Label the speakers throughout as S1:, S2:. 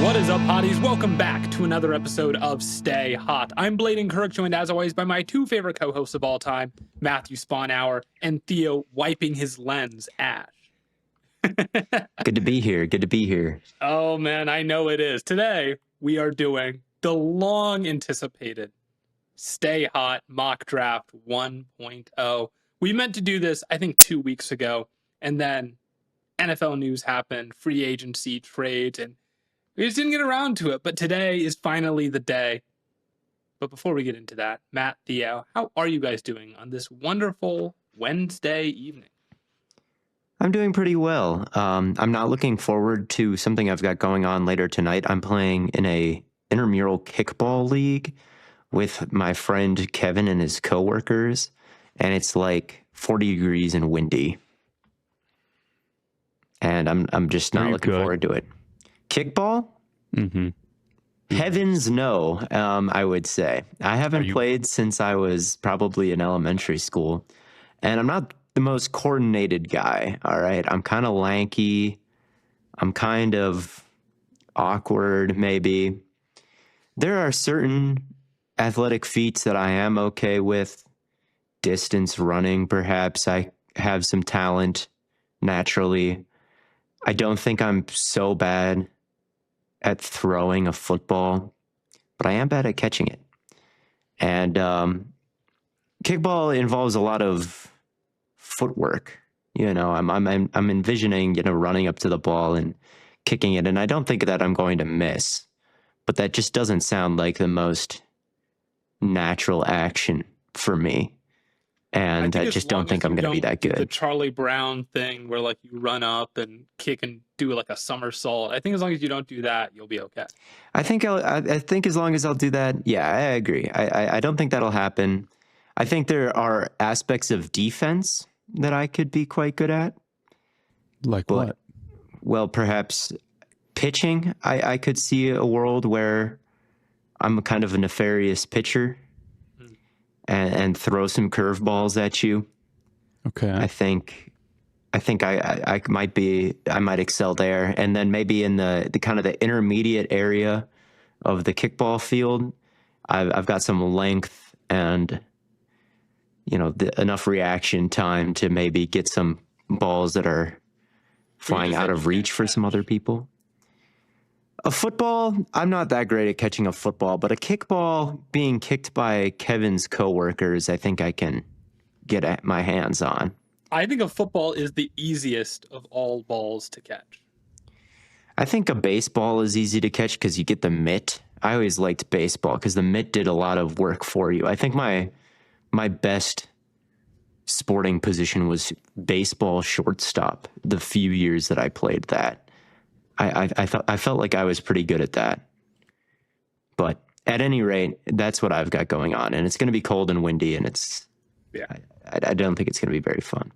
S1: What is up, hotties? Welcome back to another episode of Stay Hot. I'm Blaiden Kirk, joined as always by my two favorite co-hosts of all time, Matthew Spawnhour and Theo wiping his lens, Ash.
S2: Good to be here. Good to be here.
S1: Oh man, I know it is. Today, we are doing the long-anticipated Stay Hot Mock Draft 1.0. We meant to do this, I think, 2 weeks ago, and then NFL news happened, free agency trades, and we just didn't get around to it, but today is finally the day. But before we get into that, Matt, Theo, how are you guys doing on this wonderful Wednesday evening?
S2: I'm doing pretty well. I'm not looking forward to something I've got going on later tonight. I'm playing in a intramural kickball league with my friend Kevin and his coworkers, and it's like 40 degrees and windy. And I'm just not looking forward to it. Kickball?
S3: Mm-hmm.
S2: Heavens no, I would say. I haven't played since I was probably in elementary school, and I'm not the most coordinated guy, all right? I'm kind of lanky. I'm kind of awkward, maybe. There are certain athletic feats that I am okay with. Distance running, perhaps. I have some talent naturally. I don't think I'm so bad at throwing a football, but I am bad at catching it. And kickball involves a lot of footwork. You know, I'm envisioning, running up to the ball and kicking it, and I don't think that I'm going to miss. But that just doesn't sound like the most natural action for me. And I just don't think I'm going to be that good.
S1: The Charlie Brown thing where like you run up and kick and do like a somersault. I think as long as you don't do that, you'll be okay.
S2: I think as long as I'll do that, yeah, I agree. I don't think that'll happen. I think there are aspects of defense that I could be quite good at.
S3: Like what?
S2: Well, perhaps pitching. I could see a world where I'm kind of a nefarious pitcher. And throw some curveballs at you.
S3: Okay.
S2: I think I might excel there, and then maybe in the kind of the intermediate area of the kickball field, I've got some length and enough reaction time to maybe get some balls that are flying out of reach for some other people. A football, I'm not that great at catching a football, but a kickball being kicked by Kevin's coworkers, I think I can get my hands on.
S1: I think a football is the easiest of all balls to catch.
S2: I think a baseball is easy to catch because you get the mitt. I always liked baseball because the mitt did a lot of work for you. I think my best sporting position was baseball shortstop the few years that I played that. I felt like I was pretty good at that. But at any rate, that's what I've got going on. And it's going to be cold and windy, and I don't think it's going to be very fun.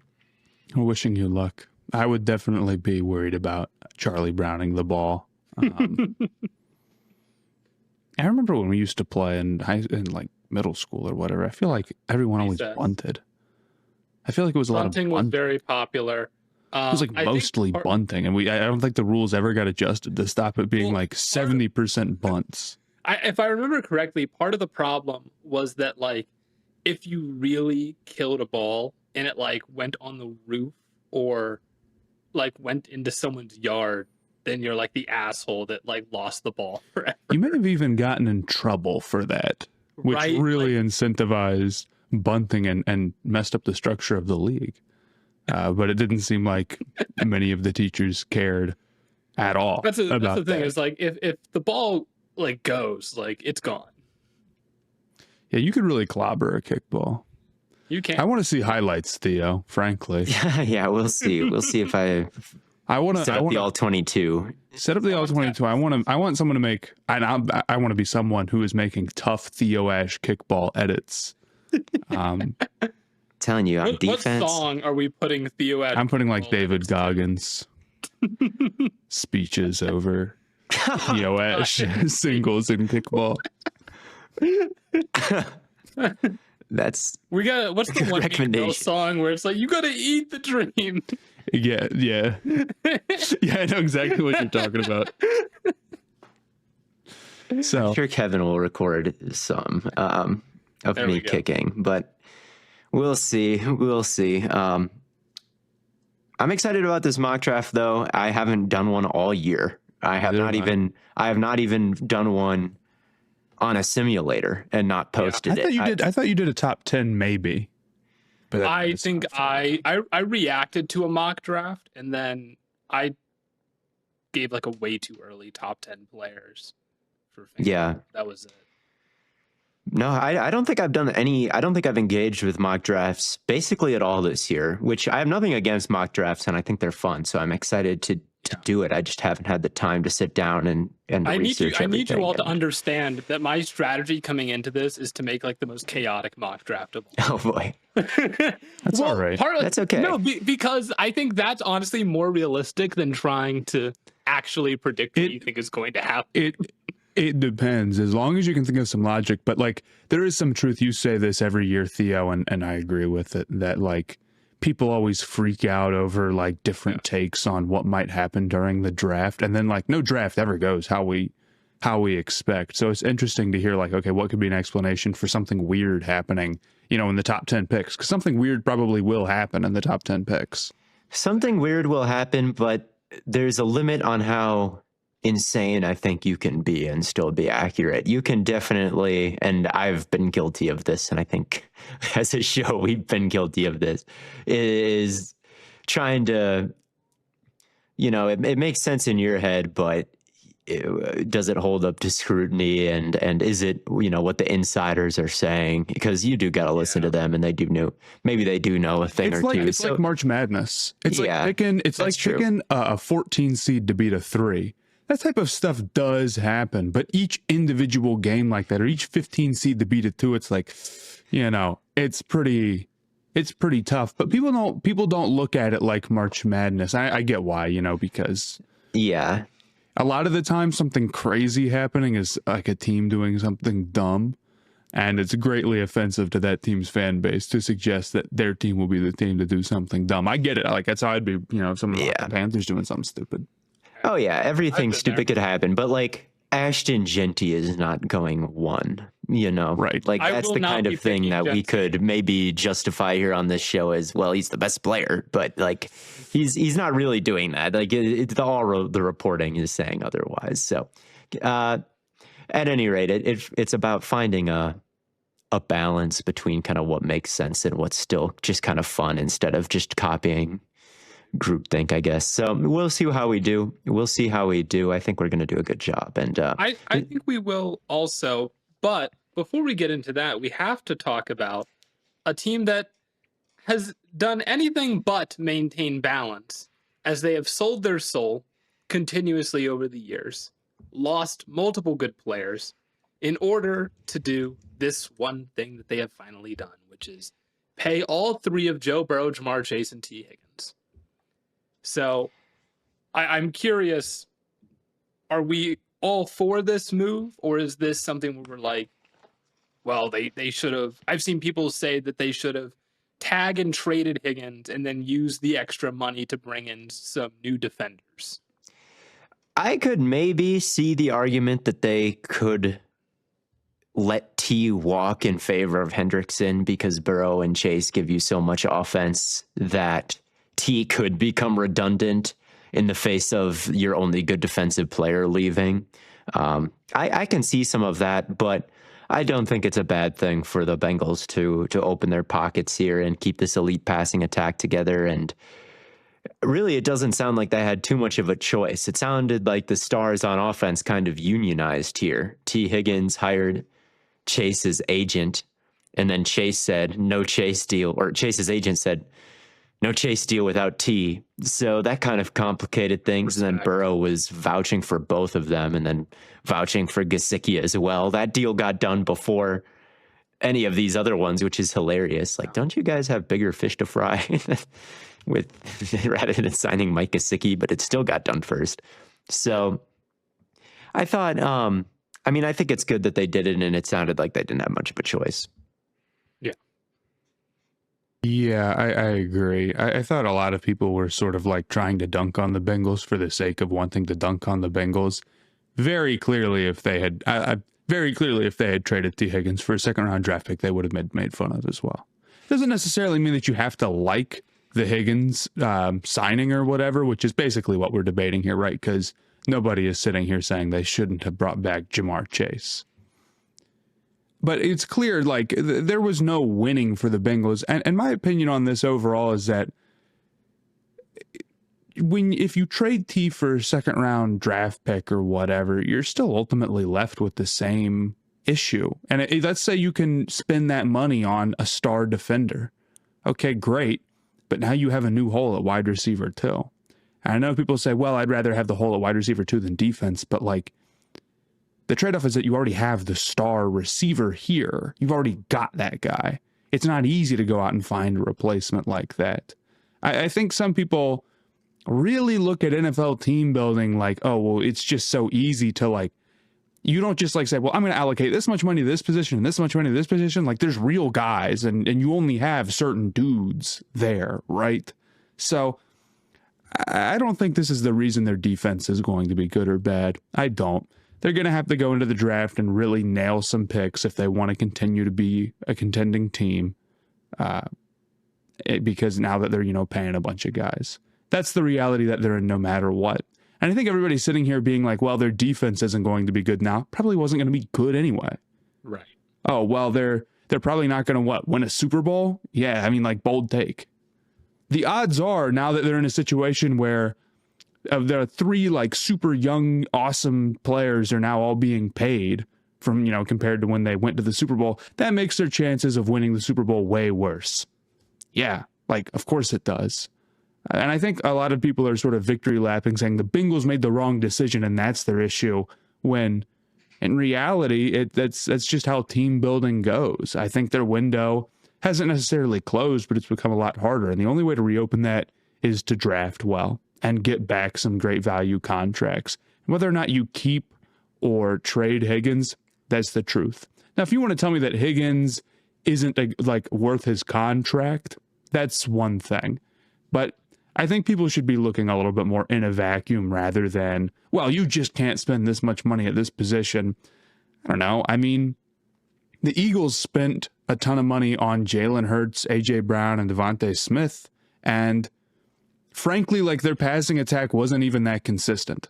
S3: I'm wishing you luck. I would definitely be worried about Charlie Browning the ball. I remember when we used to play in like middle school or whatever. I feel like everyone always bunted. I feel like it was a lot of bunting.
S1: Was very popular.
S3: It was like mostly bunting, and I don't think the rules ever got adjusted to stop it being like 70% bunts.
S1: If I remember correctly, part of the problem was that like if you really killed a ball and it like went on the roof or like went into someone's yard, then you're like the asshole that like lost the ball forever.
S3: You may have even gotten in trouble for that, which really incentivized bunting and messed up the structure of the league. But it didn't seem like many of the teachers cared at all.
S1: That's the thing. Is like if the ball like goes, like it's gone.
S3: Yeah, you could really clobber a kickball.
S1: You can.
S3: I want to see highlights, Theo. Frankly.
S2: Yeah, we'll see. We'll see if I want to set up the all-22.
S3: Set up the all-22. I want someone to make. I want to be someone who is making tough Theo Ash kickball edits.
S2: Telling you, on defense.
S1: What song are we putting Theo at?
S3: I'm putting like David Goggins speeches over Theo Ash singles in kickball.
S2: What's
S1: the one recommendation song where it's like you gotta eat the dream?
S3: Yeah, I know exactly what you're talking about. So
S2: I'm sure Kevin will record some of me kicking, but we'll see. We'll see. I'm excited about this mock draft, though. I haven't done one all year. I have not even done one on a simulator and not posted it.
S3: I thought you did a top 10 maybe. But
S1: I think I reacted to a mock draft and then I gave like a way too early top 10 players for fantasy.
S2: Yeah.
S1: That was it.
S2: No, I don't think I've done any. I don't think I've engaged with mock drafts basically at all this year, which I have nothing against mock drafts and I think they're fun. So I'm excited to do it. I just haven't had the time to sit down and research everything.
S1: I need you all to understand that my strategy coming into this is to make like the most chaotic mock draft of all.
S2: Oh boy.
S3: That's all right.
S2: That's okay.
S1: No, because I think that's honestly more realistic than trying to actually predict what you think is going to happen.
S3: It depends, as long as you can think of some logic. But like, there is some truth. You say this every year, Theo, and I agree with it, that like people always freak out over like different takes on what might happen during the draft. And then like no draft ever goes how we expect. So it's interesting to hear like, okay, what could be an explanation for something weird happening, in the top 10 picks? Because something weird probably will happen in the top 10 picks.
S2: Something weird will happen, but there's a limit on how insane I think you can be and still be accurate. You can definitely, and I've been guilty of this, and I think as a show we've been guilty of this, is trying to, it makes sense in your head, but does it hold up to scrutiny, and is it what the insiders are saying? Because you do got to listen to them, and maybe they do know a thing or two.
S3: It's like March Madness. It's like picking a 14 seed to beat a 3. That type of stuff does happen, but each individual game like that, or each 15 seed to beat a 2, it's like, it's pretty tough. But people don't look at it like March Madness. I get why, because a lot of the time something crazy happening is like a team doing something dumb, and it's greatly offensive to that team's fan base to suggest that their team will be the team to do something dumb. I get it. Like that's how I'd be, if someone like the Panthers doing something stupid.
S2: Oh yeah, everything stupid could happen, but like Ashton Genty is not going 1,
S3: right?
S2: Like that's the kind of thing that we could maybe justify here on this show as well. He's the best player, but like he's not really doing that. Like the reporting is saying otherwise. So at any rate, it's about finding a balance between kind of what makes sense and what's still just kind of fun instead of just copying groupthink, I guess. So we'll see how we do. I think we're going to do a good job. And
S1: I think we will also. But before we get into that, we have to talk about a team that has done anything but maintain balance, as they have sold their soul continuously over the years, lost multiple good players in order to do this one thing that they have finally done, which is pay all 3 of Joe Burrow, Jamar Chase, and T. Higgins. So I'm curious, are we all for this move, or is this something where we're like, well, they should have, I've seen people say that they should have tag and traded Higgins and then use the extra money to bring in some new defenders.
S2: I could maybe see the argument that they could let T walk in favor of Hendrickson because Burrow and Chase give you so much offense that T could become redundant in the face of your only good defensive player leaving. I can see some of that, but I don't think it's a bad thing for the Bengals to open their pockets here and keep this elite passing attack together. And really, it doesn't sound like they had too much of a choice. It sounded like the stars on offense kind of unionized here. T. Higgins hired Chase's agent, and then Chase said no Chase deal, or Chase's agent said no Chase deal without T. So that kind of complicated things. And then Burrow was vouching for both of them and then vouching for Gesicki as well. That deal got done before any of these other ones, which is hilarious. Like, don't you guys have bigger fish to fry with rather than signing Mike Gesicki? But it still got done first. So I thought, I think it's good that they did it, and it sounded like they didn't have much of a choice.
S3: Yeah, I agree. I thought a lot of people were sort of like trying to dunk on the Bengals for the sake of wanting to dunk on the Bengals. very clearly if they had traded T. Higgins for a second-round draft pick, they would have made fun of as well. Doesn't necessarily mean that you have to like the Higgins signing or whatever, which is basically what we're debating here, right? Because nobody is sitting here saying they shouldn't have brought back Jamar Chase. But it's clear, like, there was no winning for the Bengals. And my opinion on this overall is that if you trade T for a second round draft pick or whatever, you're still ultimately left with the same issue. And let's say you can spend that money on a star defender. Okay, great. But now you have a new hole at wide receiver too. And I know people say, well, I'd rather have the hole at wide receiver too than defense. But like, the trade-off is that you already have the star receiver here. You've already got that guy. It's not easy to go out and find a replacement like that. I think some people really look at NFL team building like, oh, well, it's just so easy to like, you don't just like say, well, I'm going to allocate this much money to this position and this much money to this position. Like there's real guys and you only have certain dudes there, right? So I don't think this is the reason their defense is going to be good or bad. I don't. They're going to have to go into the draft and really nail some picks if they want to continue to be a contending team because now that they're, paying a bunch of guys. That's the reality that they're in no matter what. And I think everybody's sitting here being like, well, their defense isn't going to be good now. Probably wasn't going to be good anyway.
S1: Right.
S3: Oh, well, they're probably not going to win a Super Bowl? Yeah, I mean, like, bold take. The odds are now that they're in a situation where there are three like super young, awesome players are now all being paid from, compared to when they went to the Super Bowl. That makes their chances of winning the Super Bowl way worse. Yeah, like, of course it does. And I think a lot of people are sort of victory lapping saying the Bengals made the wrong decision and that's their issue, when in reality, that's just how team building goes. I think their window hasn't necessarily closed, but it's become a lot harder. And the only way to reopen that is to draft well and get back some great value contracts. Whether or not you keep or trade Higgins, that's the truth. Now, if you want to tell me that Higgins isn't worth his contract, that's one thing. But I think people should be looking a little bit more in a vacuum rather than, well, you just can't spend this much money at this position. I don't know. I mean, the Eagles spent a ton of money on Jalen Hurts, A.J. Brown, and Devontae Smith, and frankly, like, their passing attack wasn't even that consistent.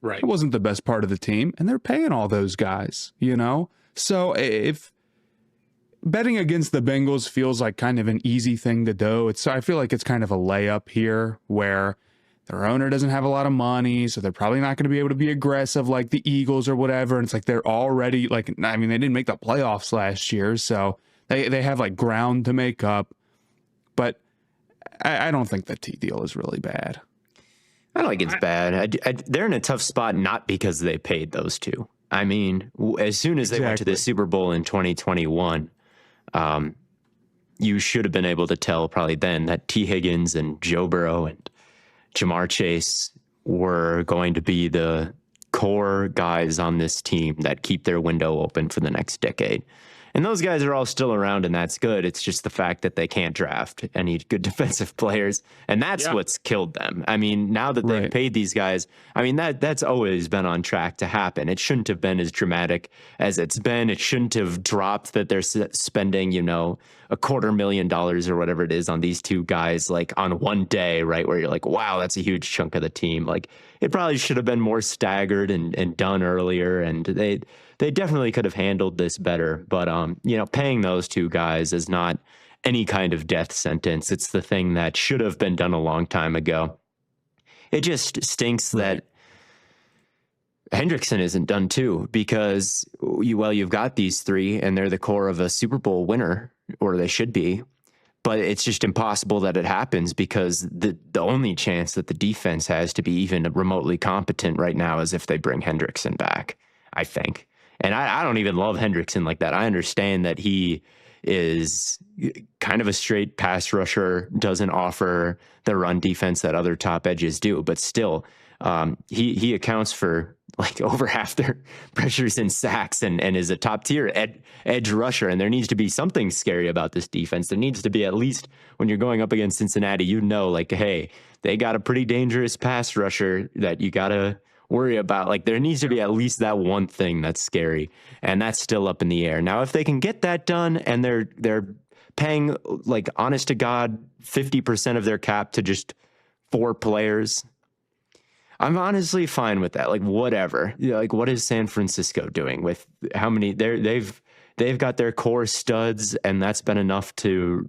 S1: Right.
S3: It wasn't the best part of the team, and they're paying all those guys, So if betting against the Bengals feels like kind of an easy thing to do, I feel like it's kind of a layup here where their owner doesn't have a lot of money, so they're probably not going to be able to be aggressive like the Eagles or whatever. And it's like they're already they didn't make the playoffs last year, so they have like ground to make up. But I don't think the T deal is really bad.
S2: I don't think it's bad. They're in a tough spot not because they paid those two. I mean, as soon as they went to the Super Bowl in 2021, you should have been able to tell probably then that T. Higgins and Joe Burrow and Jamar Chase were going to be the core guys on this team that keep their window open for the next decade. And those guys are all still around, and that's good. It's just the fact that they can't draft any good defensive players, and that's what's killed them. I mean, now that they've paid these guys, I mean, that's always been on track to happen. It shouldn't have been as dramatic as it's been. It shouldn't have dropped that they're spending, $250,000 or whatever it is on these two guys, like on one day, right, where you're like, wow, that's a huge chunk of the team. Like, it probably should have been more staggered and done earlier, and they definitely could have handled this better. But, paying those two guys is not any kind of death sentence. It's the thing that should have been done a long time ago. It just stinks that Hendrickson isn't done too, because you've got these three and they're the core of a Super Bowl winner, or they should be. But it's just impossible that it happens because the only chance that the defense has to be even remotely competent right now is if they bring Hendrickson back, I think. And I don't even love Hendrickson like that. I understand that he is kind of a straight pass rusher, doesn't offer the run defense that other top edges do, but still, he accounts for like over half their pressures and sacks and is a top tier edge rusher. And there needs to be something scary about this defense. There needs to be, at least when you're going up against Cincinnati, like, hey, they got a pretty dangerous pass rusher that you got to worry about. Like, there needs to be at least that one thing that's scary, and that's still up in the air. Now, if they can get that done and they're paying, like, honest to God, 50% of their cap to just 4 players, I'm honestly fine with that. Like, whatever. Like, what is San Francisco doing with how many they've got their core studs, and that's been enough to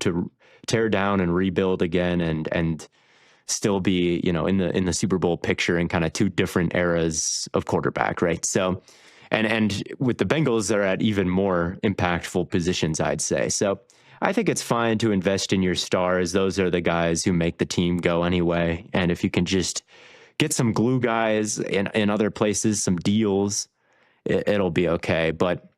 S2: tear down and rebuild again and still be, in the Super Bowl picture in kind of 2 different eras of quarterback, right? So, and with the Bengals, they're at even more impactful positions, I'd say. So I think it's fine to invest in your stars. Those are the guys who make the team go anyway. And if you can just get some glue guys in other places, some deals, it'll be okay. But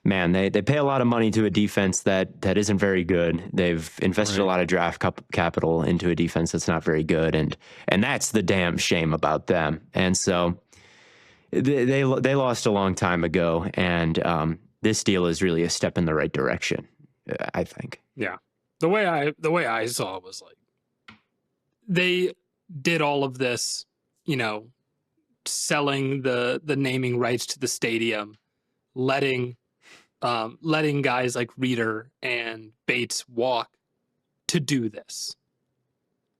S2: man, they pay a lot of money to a defense that isn't very good. They've invested a lot of draft capital into a defense that's not very good, and that's the damn shame about them. And so they lost a long time ago, and this deal is really a step in the right direction, I think.
S1: Yeah, the way I saw it was like they did all of this, selling the naming rights to the stadium, letting guys like Reeder and Bates walk to do this.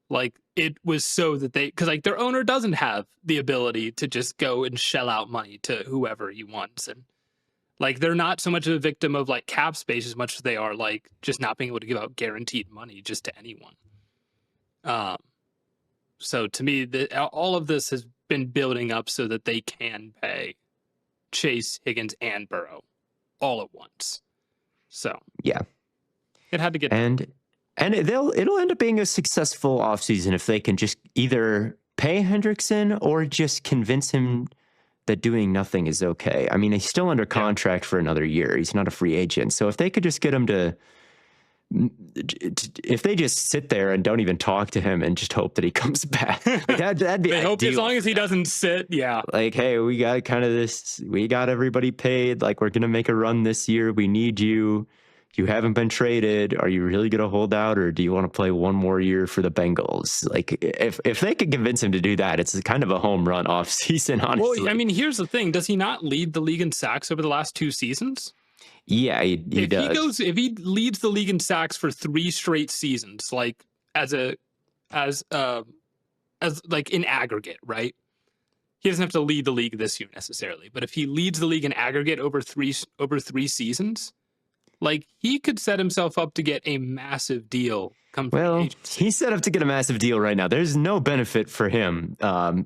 S1: Like, it was so that because like their owner doesn't have the ability to just go and shell out money to whoever he wants, and like they're not so much of a victim of like cap space as much as they are like just not being able to give out guaranteed money just to anyone. So to me, all of this has been building up so that they can pay Chase, Higgins, and Burrow all at once. So
S2: yeah,
S1: it had to get
S2: done. And it'll end up being a successful offseason if they can just either pay Hendrickson or just convince him that doing nothing is okay. I mean, he's still under contract for another year. He's not a free agent. So if they could just get him if they just sit there and don't even talk to him and just hope that he comes back, that'd be
S1: they
S2: ideal.
S1: hope as long as he doesn't sit. Yeah.
S2: Like, hey, we got kind of this, we got everybody paid. Like, we're going to make a run this year. We need you. You haven't been traded. Are you really going to hold out, or do you want to play one more year for the Bengals? Like, if they could convince him to do that, it's kind of a home run off season, honestly.
S1: Well, I mean, here's the thing. Does he not lead the league in sacks over the last 2 seasons?
S2: Yeah, he does.
S1: If he leads the league in sacks for 3 straight seasons, like as like in aggregate, right? He doesn't have to lead the league this year necessarily, but if he leads the league in aggregate over three seasons, like, he could set himself up to get a massive deal.
S2: He's set up to get a massive deal right now. There's no benefit for him signing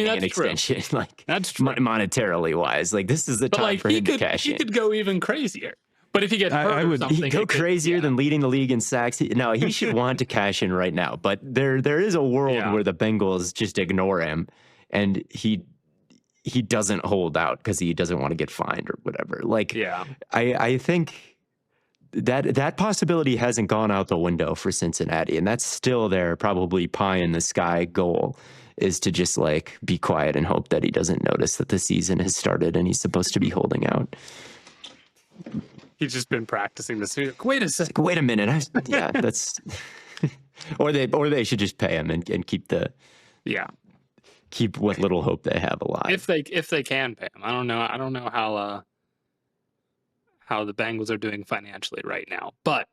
S2: an extension, like,
S1: that's true.
S2: Monetarily wise. Like, this is the time for him to cash in.
S1: He could go even crazier. But if he gets hurt or something,
S2: he'd go crazier than leading the league in sacks. No, he should want to cash in right now. But there is a world where the Bengals just ignore him, and he doesn't hold out because he doesn't want to get fined or whatever. Like, I think that possibility hasn't gone out the window for Cincinnati, and that's still their probably pie in the sky goal, is to just like be quiet and hope that he doesn't notice that the season has started and he's supposed to be holding out.
S1: He's just been practicing this. Wait a second.
S2: Wait a minute. That's or they should just pay him and keep keep what little hope they have alive.
S1: If they can pay him. I don't know how the Bengals are doing financially right now. But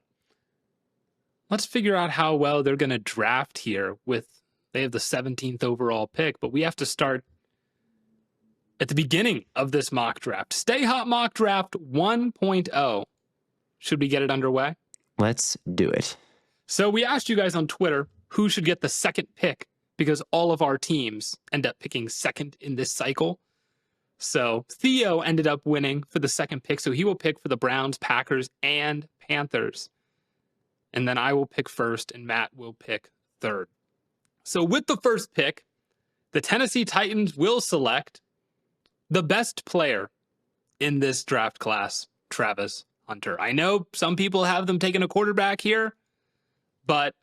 S1: let's figure out how well they're going to draft here. They have the 17th overall pick, but we have to start at the beginning of this mock draft. Stay Hot Mock Draft 1.0. Should we get it underway?
S2: Let's do it.
S1: So we asked you guys on Twitter who should get the second pick, because all of our teams end up picking second in this cycle. So Theo ended up winning for the second pick, so he will pick for the Browns, Packers, and Panthers. And then I will pick first, and Matt will pick third. So with the first pick, the Tennessee Titans will select the best player in this draft class, Travis Hunter. I know some people have them taking a quarterback here, but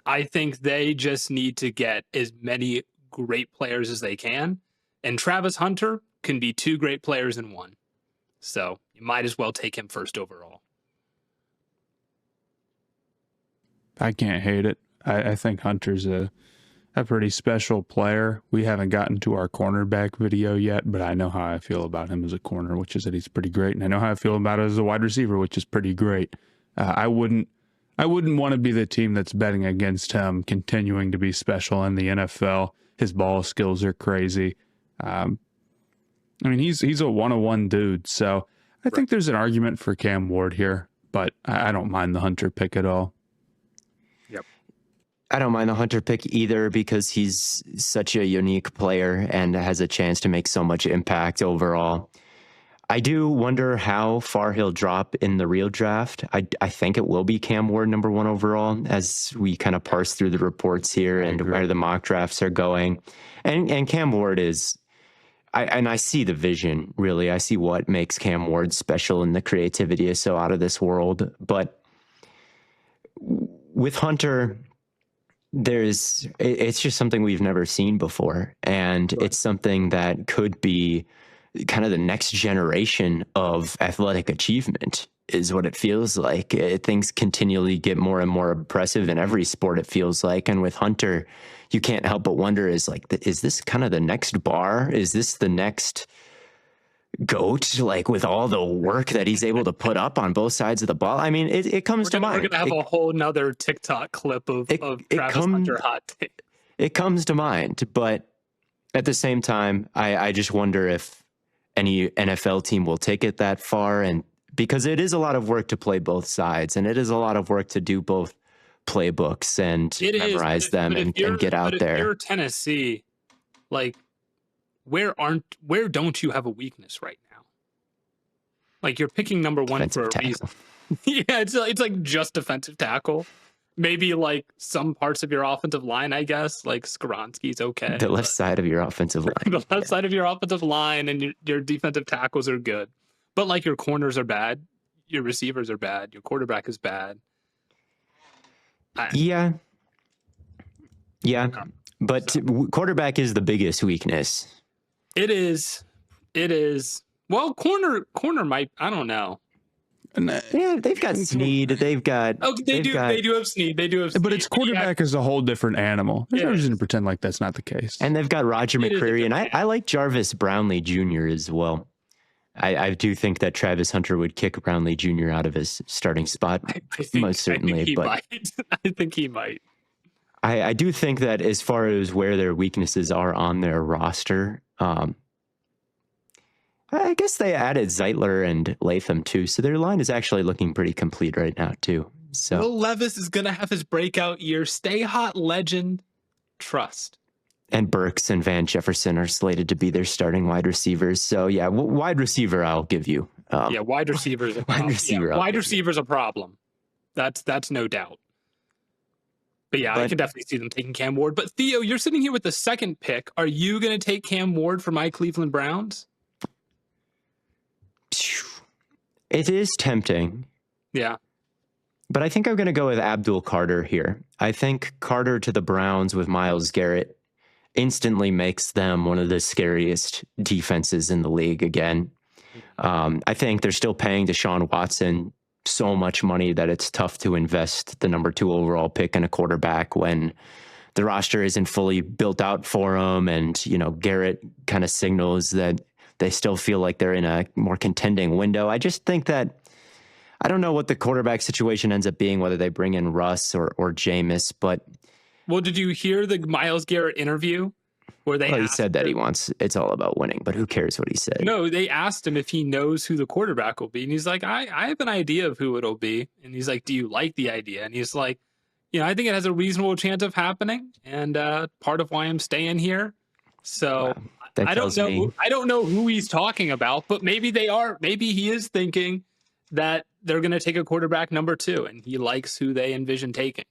S1: I think they just need to get as many great players as they can. And Travis Hunter can be 2 great players in one. So you might as well take him first overall.
S3: I can't hate it. I think Hunter's a a pretty special player. We haven't gotten to our cornerback video yet, but I know how I feel about him as a corner, which is that he's pretty great, and I know how I feel about it as a wide receiver, which is pretty great. I wouldn't want to be the team that's betting against him continuing to be special in the NFL. His ball skills are crazy. I mean, he's a 101 dude, so I think there's an argument for Cam Ward here, but I don't mind the Hunter pick at all.
S1: Yep.
S2: I don't mind the Hunter pick either because he's such a unique player and has a chance to make so much impact overall. I do wonder how far he'll drop in the real draft. I think it will be Cam Ward number 1 overall as we kind of parse through the reports here and where the mock drafts are going. And Cam Ward is, I see the vision, really. I see what makes Cam Ward special, and the creativity is so out of this world. But with Hunter, it's just something we've never seen before. And it's something that could be kind of the next generation of athletic achievement is what it feels like. Things continually get more and more impressive in every sport, it feels like. And with Hunter, you can't help but wonder, is this kind of the next bar? Is this the next GOAT, like with all the work that he's able to put up on both sides of the ball? I mean, it comes to mind.
S1: We're going to have a whole nother TikTok clip of Travis Hunter hot take.
S2: It comes to mind, but at the same time, I just wonder if any NFL team will take it that far, and because it is a lot of work to play both sides, and it is a lot of work to do both playbooks and memorize them and get out there.
S1: If you're Tennessee, like where don't you have a weakness right now? Like you're picking number 1
S2: defensive
S1: for a
S2: tackle.
S1: reason. Yeah, it's like just defensive tackle. Maybe like some parts of your offensive line, I guess. Like Skoronski's okay.
S2: The left side of your offensive line.
S1: The left side of your offensive line and your defensive tackles are good. But like your corners are bad. Your receivers are bad. Your quarterback is bad.
S2: Yeah. But quarterback is the biggest weakness.
S1: It is. Well, corner might, I don't know.
S2: Yeah, they've got Snead. They've got.
S1: Oh, they do have Snead.
S3: But it's quarterback is a whole different animal. There's no reason to pretend like that's not the case.
S2: And they've got Roger McCreary, and I like Jarvis Brownlee Jr. as well. I do think that Travis Hunter would kick Brownlee Jr. out of his starting spot, most certainly.
S1: I think he might.
S2: I do think that as far as where their weaknesses are on their roster, I guess they added Zeitler and Latham too, so their line is actually looking pretty complete right now too. So
S1: Will Levis is going to have his breakout year. Stay hot, legend. Trust.
S2: And Burks and Van Jefferson are slated to be their starting wide receivers. So yeah, wide receiver I'll give you.
S1: Wide receivers. Wide receiver's a problem. That's no doubt. But I can definitely see them taking Cam Ward. But Theo, you're sitting here with the second pick. Are you going to take Cam Ward for my Cleveland Browns?
S2: It is tempting.
S1: Yeah.
S2: But I think I'm going to go with Abdul Carter here. I think Carter to the Browns with Myles Garrett instantly makes them one of the scariest defenses in the league again. I think they're still paying Deshaun Watson so much money that it's tough to invest the number 2 overall pick in a quarterback when the roster isn't fully built out for him. And, Garrett kind of signals that they still feel like they're in a more contending window. I just think that I don't know what the quarterback situation ends up being, whether they bring in Russ or Jameis, but.
S1: Well, did you hear the Myles Garrett interview where he
S2: said that it's all about winning, but who cares what he said?
S1: No, they asked him if he knows who the quarterback will be. And he's like, I have an idea of who it'll be. And he's like, do you like the idea? And he's like, I think it has a reasonable chance of happening. And part of why I'm staying here. So I don't know who he's talking about, but maybe he is thinking that they're going to take a quarterback number 2 and he likes who they envision taking.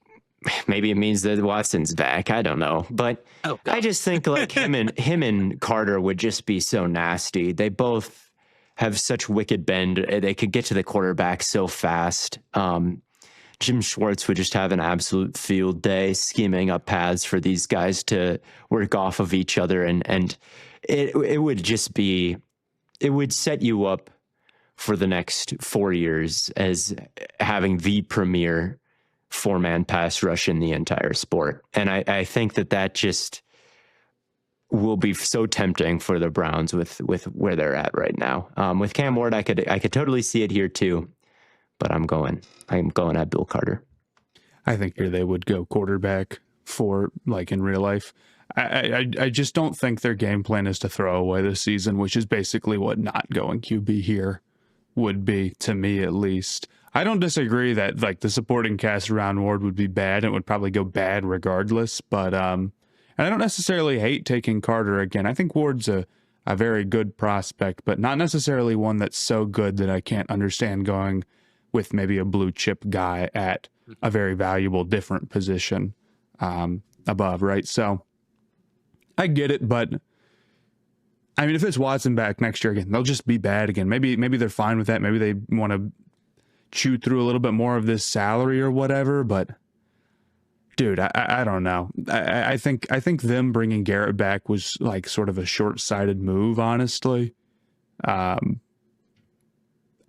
S2: Maybe it means that Watson's back. I don't know. But I just think like him and Carter would just be so nasty. They both have such wicked bend. They could get to the quarterback so fast. Jim Schwartz would just have an absolute field day scheming up paths for these guys to work off of each other. And it would just be, it would set you up for the next 4 years as having the premier 4-man pass rush in the entire sport. And I think that just will be so tempting for the Browns with where they're at right now. With Cam Ward, I could totally see it here too, but I'm going Abdul Carter.
S3: I think here they would go quarterback for like in real life. I just don't think their game plan is to throw away the season, which is basically what not going QB here would be, to me at least. I don't disagree that like the supporting cast around Ward would be bad. It would probably go bad regardless, but and I don't necessarily hate taking Carter again. I think Ward's a very good prospect, but not necessarily one that's so good that I can't understand going with maybe a blue chip guy at a very valuable different position above, right? So I get it, but I mean, if it's Watson back next year again, they'll just be bad again. Maybe they're fine with that. Maybe they want to chew through a little bit more of this salary or whatever. But dude, I don't know. I think them bringing Garrett back was like sort of a short-sighted move, honestly. And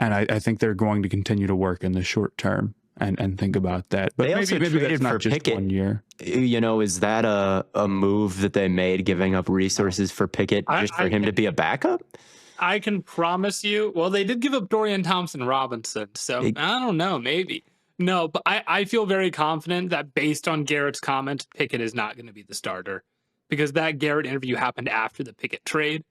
S3: I think they're going to continue to work in the short term and think about that. But maybe that's not just Pickett. 1 year.
S2: You know, is that a move that they made, giving up resources for Pickett just for him to be a backup?
S1: I can promise you. Well, they did give up Dorian Thompson-Robinson, so I don't know, maybe. No, but I feel very confident that based on Garrett's comment, Pickett is not going to be the starter because that Garrett interview happened after the Pickett trade.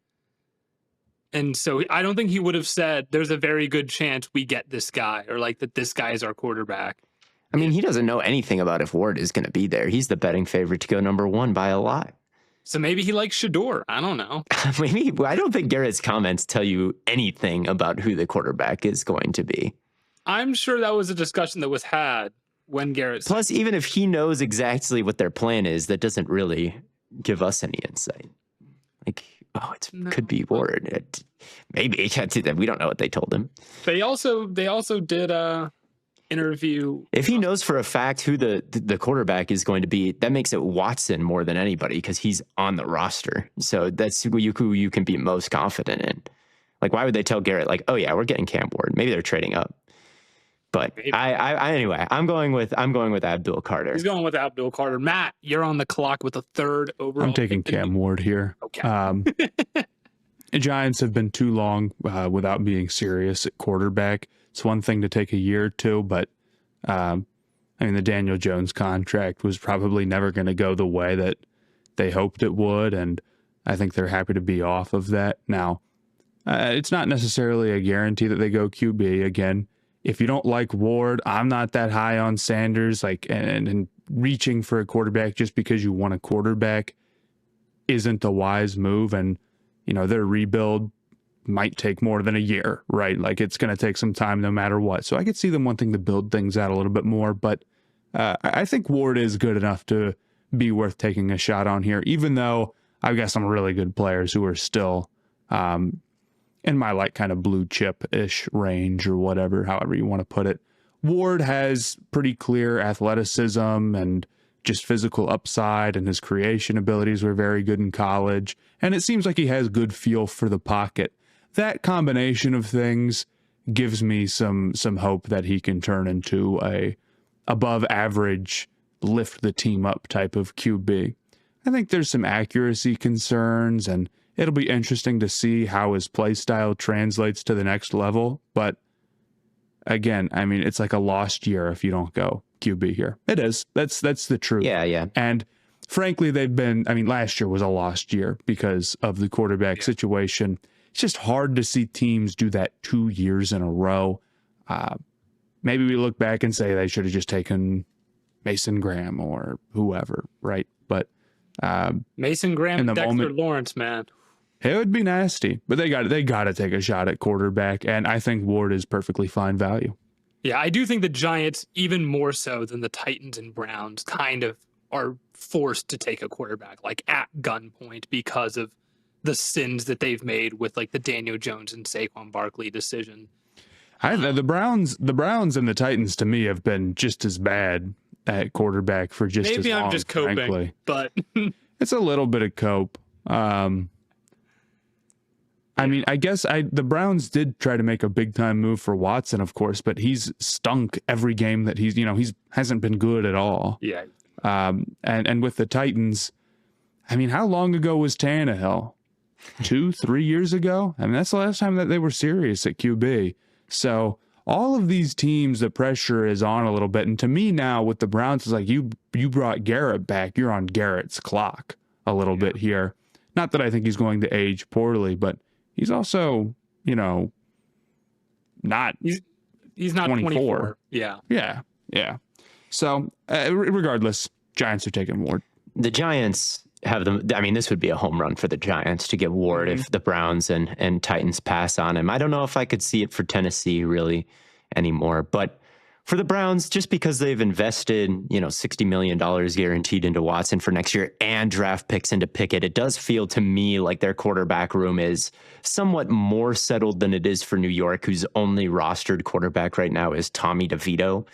S1: And so I don't think he would have said there's a very good chance we get this guy or like that this guy is our quarterback.
S2: I mean, he doesn't know anything about if Ward is going to be there. He's the betting favorite to go number 1 by a lot.
S1: So maybe he likes Shador. I don't know.
S2: Maybe. I don't think Garrett's comments tell you anything about who the quarterback is going to be.
S1: I'm sure that was a discussion that was had when Garrett.
S2: Plus, even if he knows exactly what their plan is, that doesn't really give us any insight. Like, could be Ward. Maybe. We don't know what they told him.
S1: They also did interview.
S2: If he knows for a fact who the quarterback is going to be, that makes it Watson more than anybody because he's on the roster. So that's who you can be most confident in. Like, why would they tell Garrett, like, oh yeah, we're getting Cam Ward? Maybe they're trading up. But anyway, I'm going with Abdul Carter.
S1: He's going with Abdul Carter. Matt, you're on the clock with a third overall.
S3: I'm taking Cam Ward here.
S1: Okay.
S3: The Giants have been too long without being serious at quarterback. It's one thing to take a year or two, but I mean, the Daniel Jones contract was probably never going to go the way that they hoped it would, and I think they're happy to be off of that. Now, it's not necessarily a guarantee that they go QB again. If you don't like Ward, I'm not that high on Sanders. Like, and reaching for a quarterback just because you want a quarterback isn't the wise move. And, you know, their rebuild might take more than a year, right? Like, it's going to take some time no matter what. So I could see them wanting to build things out a little bit more. But I think Ward is good enough to be worth taking a shot on here, even though I've got some really good players who are still in my like kind of blue chip-ish range or whatever, however you want to put it. Ward has pretty clear athleticism and just physical upside, and his creation abilities were very good in college. And it seems like he has good feel for the pocket. That combination of things gives me some hope that he can turn into a above average, lift the team up type of QB. I think there's some accuracy concerns, and it'll be interesting to see how his play style translates to the next level. But again, I mean, it's like a lost year if you don't go QB here. It is. That's the truth.
S2: Yeah.
S3: And frankly, last year was a lost year because of the quarterback situation. It's just hard to see teams do that 2 years in a row. Maybe we look back and say they should have just taken Mason Graham or whoever, right? But
S1: Mason Graham and Dexter Lawrence, man.
S3: It would be nasty, but they got to take a shot at quarterback, and I think Ward is perfectly fine value.
S1: Yeah, I do think the Giants, even more so than the Titans and Browns, kind of are forced to take a quarterback, like at gunpoint, because of the sins that they've made with like the Daniel Jones and Saquon Barkley decision.
S3: The Browns and the Titans to me have been just as bad at quarterback for just as long.
S1: Maybe I'm just coping,
S3: frankly.
S1: But
S3: it's a little bit of cope. I mean, I guess the Browns did try to make a big time move for Watson, of course, but he's stunk every game that he's hasn't been good at all.
S1: Yeah.
S3: And with the Titans, I mean, how long ago was Tannehill? 2-3 years ago? I mean, that's the last time that they were serious at QB. So all of these teams, the pressure is on a little bit. And to me now with the Browns, it's like you brought Garrett back. You're on Garrett's clock a little bit here. Not that I think he's going to age poorly, but he's also, not
S1: he's not 24. Yeah.
S3: Yeah. So regardless, Giants are taking Ward.
S2: The Giants have them. I mean, this would be a home run for the Giants to get Ward if the Browns and Titans pass on him. I don't know if I could see it for Tennessee really anymore, but for the Browns, just because they've invested, $60 million guaranteed into Watson for next year and draft picks into Pickett, it does feel to me like their quarterback room is somewhat more settled than it is for New York, whose only rostered quarterback right now is Tommy DeVito.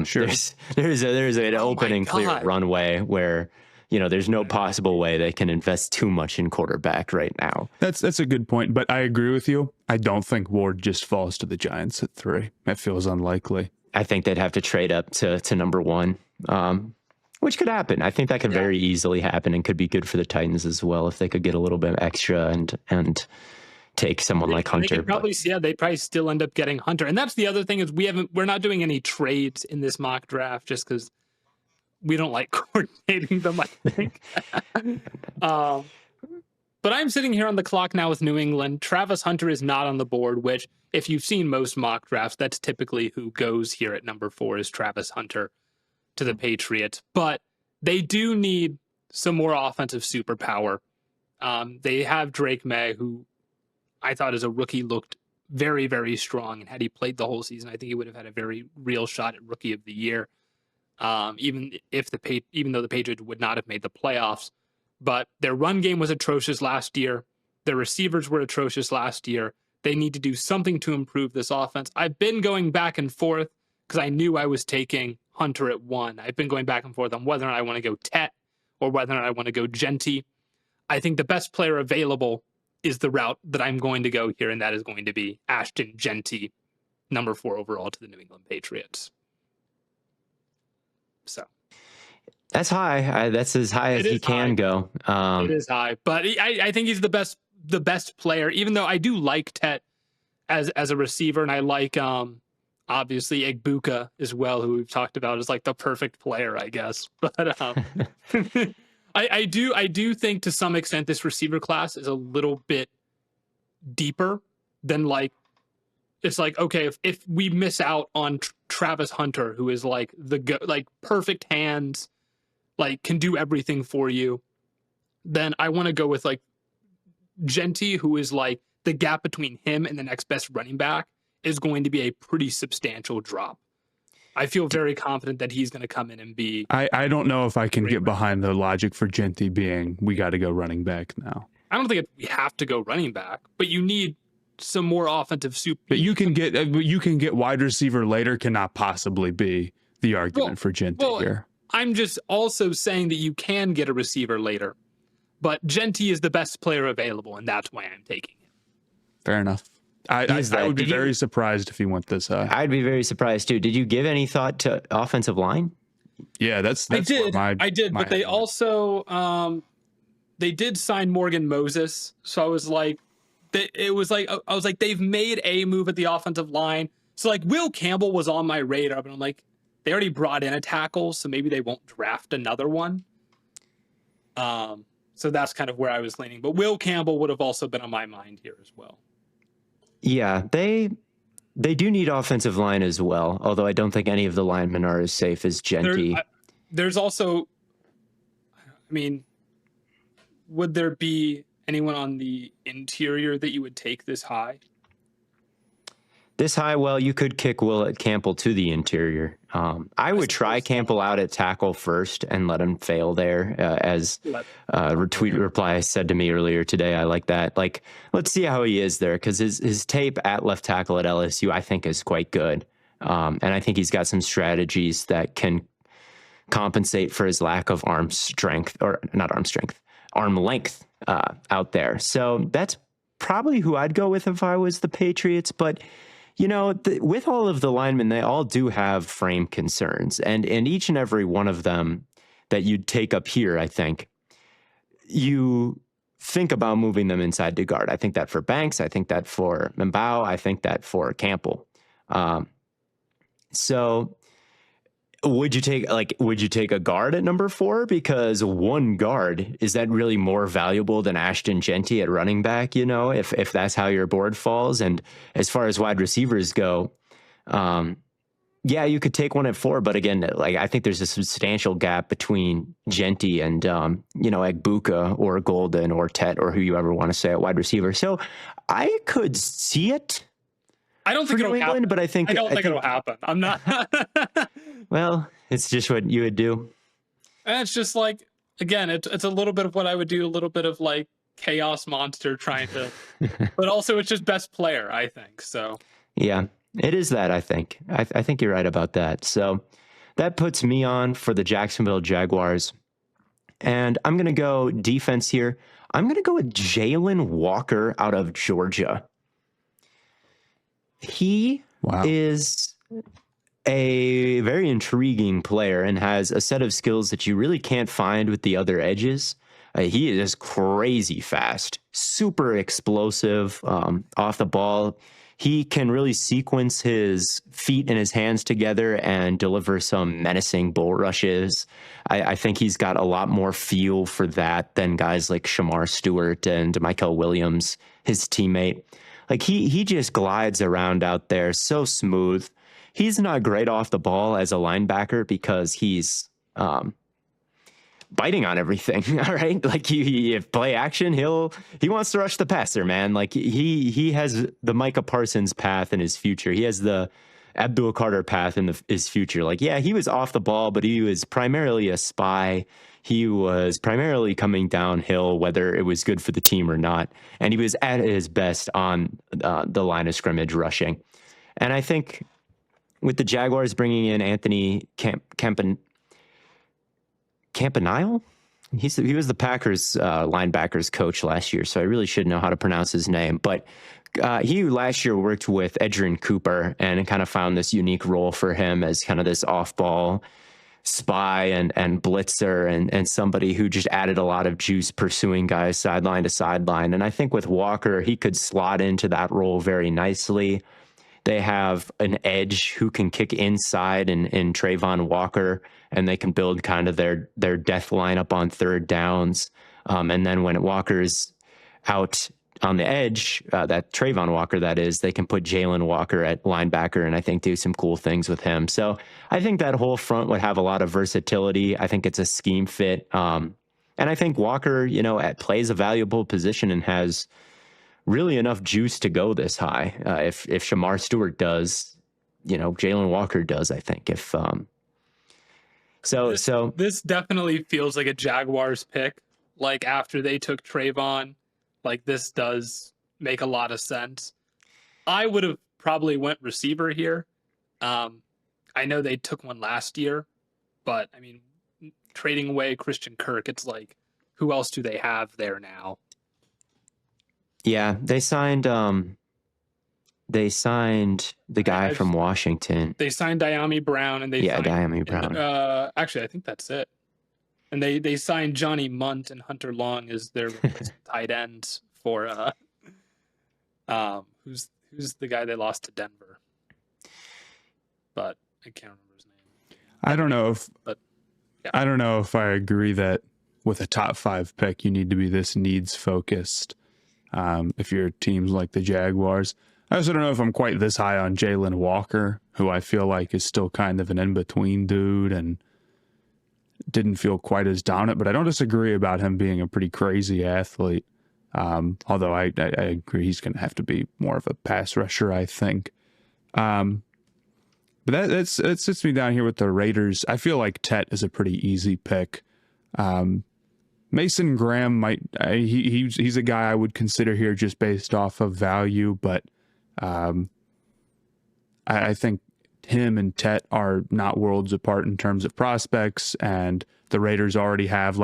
S3: Sure.
S2: There's an open and clear runway where there's no possible way they can invest too much in quarterback right now.
S3: That's a good point, but I agree with you. I don't think Ward just falls to the Giants at 3. That feels unlikely.
S2: I think they'd have to trade up to number 1, which could happen. I think that could very easily happen and could be good for the Titans as well if they could get a little bit extra and take someone like Hunter.
S1: They'd probably still end up getting Hunter. And that's the other thing is we're not doing any trades in this mock draft just because we don't like coordinating them, I think. But I'm sitting here on the clock now with New England. Travis Hunter is not on the board, which if you've seen most mock drafts, that's typically who goes here at number 4 is Travis Hunter to the Patriots. But they do need some more offensive superpower. They have Drake May, who I thought as a rookie looked very, very strong. And had he played the whole season, I think he would have had a very real shot at Rookie of the Year. Even though the Patriots would not have made the playoffs. But their run game was atrocious last year. Their receivers were atrocious last year. They need to do something to improve this offense. I've been going back and forth because I knew I was taking Hunter at 1. I've been going back and forth on whether or not I want to go Tet or whether or not I want to go Genty. I think the best player available is the route that I'm going to go here, and that is going to be Ashton Genty, number 4 overall to the New England Patriots. So
S2: that's high. That's as high as he can go.
S1: It is high, but I think he's the best player. Even though I do like Tet as a receiver, and I like obviously Egbuka as well, who we've talked about as like the perfect player, I guess. But I do think to some extent this receiver class is a little bit deeper than like. It's like, okay, if we miss out on Travis Hunter, who is like perfect hands, like can do everything for you, then I want to go with like Genty, who is like the gap between him and the next best running back is going to be a pretty substantial drop. I feel very confident that he's going to come in and be.
S3: I don't know if I can get behind the logic for Genty being we got to go running back now.
S1: I don't think we have to go running back, but you need some more offensive soup.
S3: But you can get wide receiver later cannot possibly be the argument for Genty here.
S1: I'm just also saying that you can get a receiver later, but Genty is the best player available, and that's why I'm taking him.
S3: Fair enough. I would be very surprised if he went this high.
S2: I'd be very surprised too. Did you give any thought to offensive line?
S3: Yeah, that's
S1: I did, but they also they did sign Morgan Moses, so I was like. I was like, they've made a move at the offensive line. So like Will Campbell was on my radar, but I'm like, they already brought in a tackle, so maybe they won't draft another one. So that's kind of where I was leaning. But Will Campbell would have also been on my mind here as well.
S2: Yeah, they do need offensive line as well, although I don't think any of the linemen are as safe as Genty.
S1: There's also, I mean, would there be anyone on the interior that you would take this high?
S2: This high, well, you could kick Willett Campbell to the interior. I would try Campbell out at tackle first and let him fail there. As retweet reply said to me earlier today, I like that. Like, let's see how he is there, because his tape at left tackle at LSU, I think, is quite good. And I think he's got some strategies that can compensate for his lack of arm length out there. So that's probably who I'd go with if I was the Patriots. But, with all of the linemen, they all do have frame concerns. And each and every one of them that you'd take up here, I think, you think about moving them inside to guard. I think that for Banks. I think that for Mbao. I think that for Campbell. So would you take a guard at number 4? Because one guard, is that really more valuable than Ashton Genty at running back, if that's how your board falls? And as far as wide receivers go, yeah, you could take one at 4, but again, I think there's a substantial gap between Genty and Egbuka or Golden or Tet or who you ever want to say at wide receiver. So I could see it.
S1: I don't think it'll happen.
S2: But I think
S1: it'll happen. I'm not.
S2: Well, it's just what you would do.
S1: And it's just again, it's a little bit of what I would do, a little bit of chaos monster trying to, but also it's just best player, I think. So
S2: yeah, it is that. I think I think you're right about that. So that puts me on for the Jacksonville Jaguars, and I'm gonna go defense here. I'm gonna go with Jalen Walker out of Georgia. He is a very intriguing player and has a set of skills that you really can't find with the other edges. He is crazy fast, super explosive off the ball. He can really sequence his feet and his hands together and deliver some menacing bull rushes. I think he's got a lot more feel for that than guys like Shamar Stewart and Michael Williams, his teammate. He just glides around out there so smooth. He's not great off the ball as a linebacker because he's biting on everything. All right, if play action, he wants to rush the passer, man. He has the Micah Parsons path in his future. He has the Abdul Carter path in his future. Yeah, he was off the ball, but he was primarily a spy. He was primarily coming downhill, whether it was good for the team or not. And he was at his best on the line of scrimmage rushing. And I think with the Jaguars bringing in Anthony Campanile, he was the Packers linebackers coach last year, so I really should know how to pronounce his name. But he last year worked with Edgerrin Cooper and kind of found this unique role for him as kind of this off-ball spy and blitzer and somebody who just added a lot of juice pursuing guys sideline to sideline. And I think with Walker, he could slot into that role very nicely. They have an edge who can kick inside in Trayvon Walker, and they can build kind of their death lineup on third downs. And then when Walker's out on the edge, that Trayvon Walker, that is, they can put Jalen Walker at linebacker and I think do some cool things with him. So I think that whole front would have a lot of versatility. I think it's a scheme fit. And I think Walker, plays a valuable position and has really enough juice to go this high. If Shamar Stewart does, Jalen Walker does, I think. This
S1: definitely feels like a Jaguars pick. After they took Trayvon, this does make a lot of sense. I would have probably went receiver here. I know they took one last year, but I mean, trading away Christian Kirk, it's who else do they have there now?
S2: Yeah, they signed the guy from Washington.
S1: They signed Diami Brown, and
S2: Diami Brown.
S1: Actually, I think that's it. And they signed Johnny Munt and Hunter Long as their tight ends for who's the guy they lost to Denver, but I can't remember his name.
S3: I don't know if I agree that with a top 5 pick you need to be this needs focused. If your team's like the Jaguars, I also don't know if I'm quite this high on Jalen Walker, who I feel like is still kind of an in-between dude and didn't feel quite as dominant, but I don't disagree about him being a pretty crazy athlete. Although I agree he's going to have to be more of a pass rusher, I think. But that sits me down here with the Raiders. I feel like Tet is a pretty easy pick. Mason Graham he's a guy I would consider here just based off of value, but I think him and Tet are not worlds apart in terms of prospects, and the Raiders already have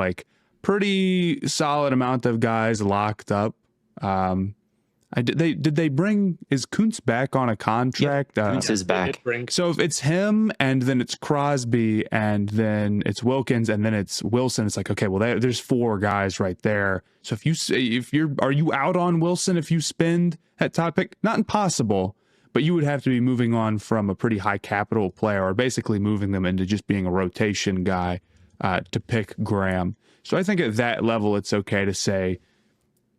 S3: pretty solid amount of guys locked up. Did they bring, is Kuntz back on a contract?
S2: Yep, Kuntz is back.
S3: So if it's him and then it's Crosby and then it's Wilkins and then it's Wilson, it's like, okay, well there's 4 guys right there. So are you out on Wilson if you spend that top pick? Not impossible, but you would have to be moving on from a pretty high capital player, or basically moving them into just being a rotation guy to pick Graham. So I think at that level, it's okay to say,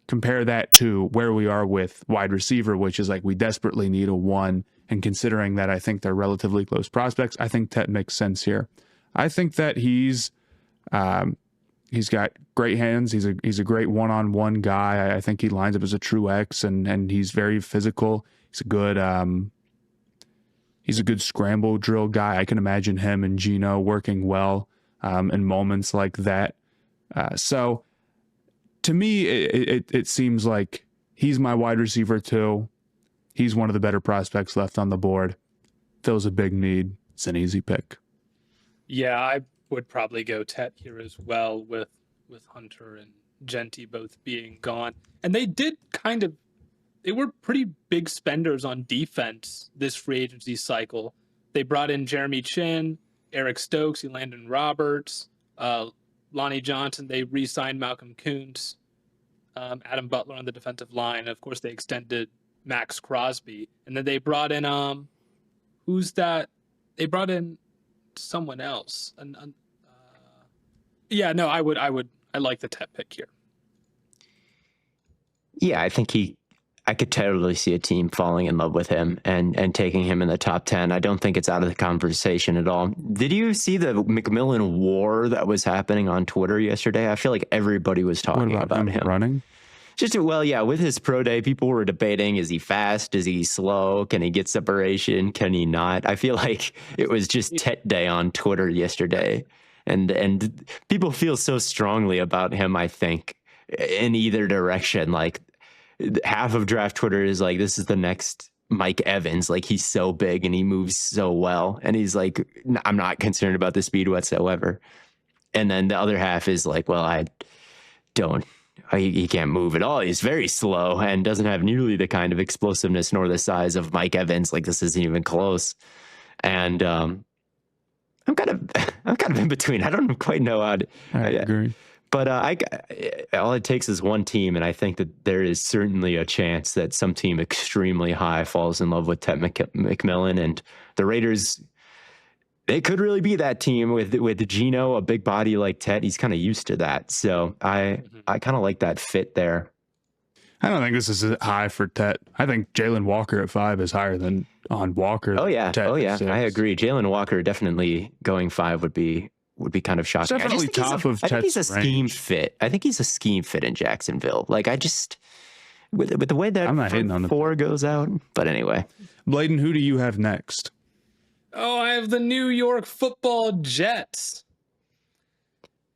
S3: compare that to where we are with wide receiver, which is like we desperately need a 1. And considering that I think they're relatively close prospects, I think that makes sense here. I think that he's got great hands. He's a great one-on-one guy. I think he lines up as a true X, and he's very physical. He's a good scramble drill guy. I can imagine him and Gino working well in moments like that. So to me, it seems like he's my wide receiver too. He's one of the better prospects left on the board. Fills a big need. It's an easy pick.
S1: Yeah, I would probably go Tet here as well, with Hunter and Genty both being gone. And they were pretty big spenders on defense this free agency cycle. They brought in Jeremy Chin, Eric Stokes, Landon Roberts, Lonnie Johnson. They re-signed Malcolm Kuntz, Adam Butler on the defensive line. Of course, they extended Max Crosby, and then they brought in who's that? They brought in someone else. I like the Tet pick here.
S2: Yeah, I could totally see a team falling in love with him and taking him in the top 10. I don't think it's out of the conversation at all. Did you see the McMillan war that was happening on Twitter yesterday? I feel like everybody was talking about him
S3: running.
S2: With his pro day, people were debating, is he fast? Is he slow? Can he get separation? Can he not? I feel like it was just Tet day on Twitter yesterday. And people feel so strongly about him, I think, in either direction. Like, half of draft Twitter is like, this is the next Mike Evans. Like, he's so big and he moves so well. And he's like, I'm not concerned about the speed whatsoever. And then the other half is like, well, he can't move at all. He's very slow and doesn't have nearly the kind of explosiveness nor the size of Mike Evans. Like, this isn't even close. And I'm kind of in between. I don't quite know how to.
S3: I agree.
S2: But all it takes is one team, and I think that there is certainly a chance that some team extremely high falls in love with Tet McMillan, and the Raiders. They could really be that team with Gino, a big body like Tet. He's kind of used to that, so I kind of like that fit there.
S3: I don't think this is high for Tet. I think Jalen Walker at 5 is higher than on Walker.
S2: Oh yeah, I agree. Jalen Walker definitely going 5 would be kind of shocking.
S3: It's definitely top of Tet's
S2: I think he's a scheme
S3: range.
S2: fit. I think he's a scheme fit in Jacksonville. Like, I just with the way that
S3: I'm not hating on
S2: 4 goes out. But anyway,
S3: Blaiden, who do you have next?
S1: Oh, I have the New York Football Jets.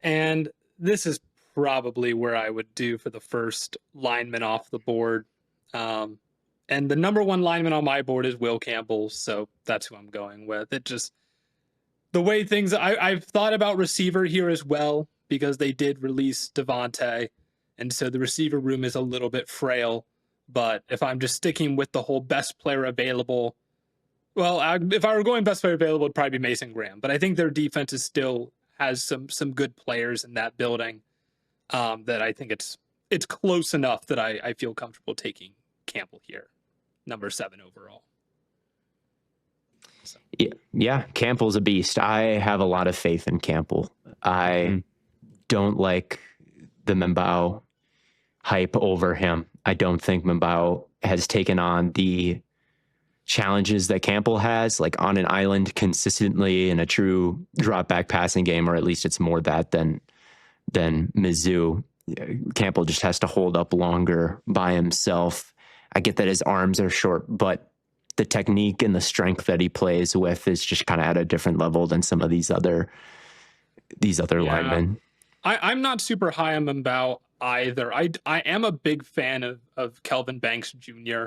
S1: And this is probably where I would do for the first lineman off the board. And the number 1 lineman on my board is Will Campbell, so that's who I'm going with. It just, the way things, I've thought about receiver here as well, because they did release Devontae, and so the receiver room is a little bit frail. But if I'm just sticking with the whole best player available, well, if I were going best player available, it'd probably be Mason Graham. But I think their defense still has some good players in that building, that I think it's close enough that I feel comfortable taking Campbell here, number 7 overall. So.
S2: Yeah, Campbell's a beast. I have a lot of faith in Campbell. I don't like the Mbao hype over him. I don't think Mbao has taken on the challenges that Campbell has, like on an island consistently in a true drop back passing game, or at least it's more that than Mizzou. Campbell just has to hold up longer by himself. I get that his arms are short, but the technique and the strength that he plays with is just kind of at a different level than some of these other linemen.
S1: I'm not super high on Mbao either. I am a big fan of Kelvin Banks Jr.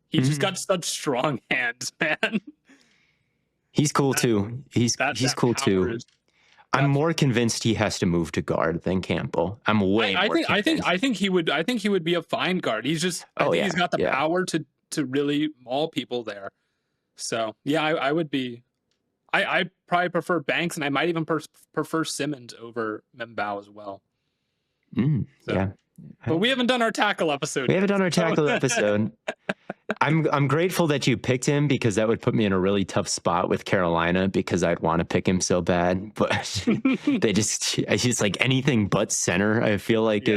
S1: He's just got such strong hands, man.
S2: He's cool too. He's cool too. I'm more convinced he has to move to guard than Campbell. I'm way more convinced.
S1: I think he would be a fine guard. He's just I think he's got the power to really maul people there. So yeah, I would be. I probably prefer Banks, and I might even prefer Simmons over Mbao as well.
S2: Yeah,
S1: but we haven't done our tackle episode.
S2: We haven't done our tackle episode. I'm grateful that you picked him, because that would put me in a really tough spot with Carolina, because I'd want to pick him so bad, but he's like anything but center. I feel like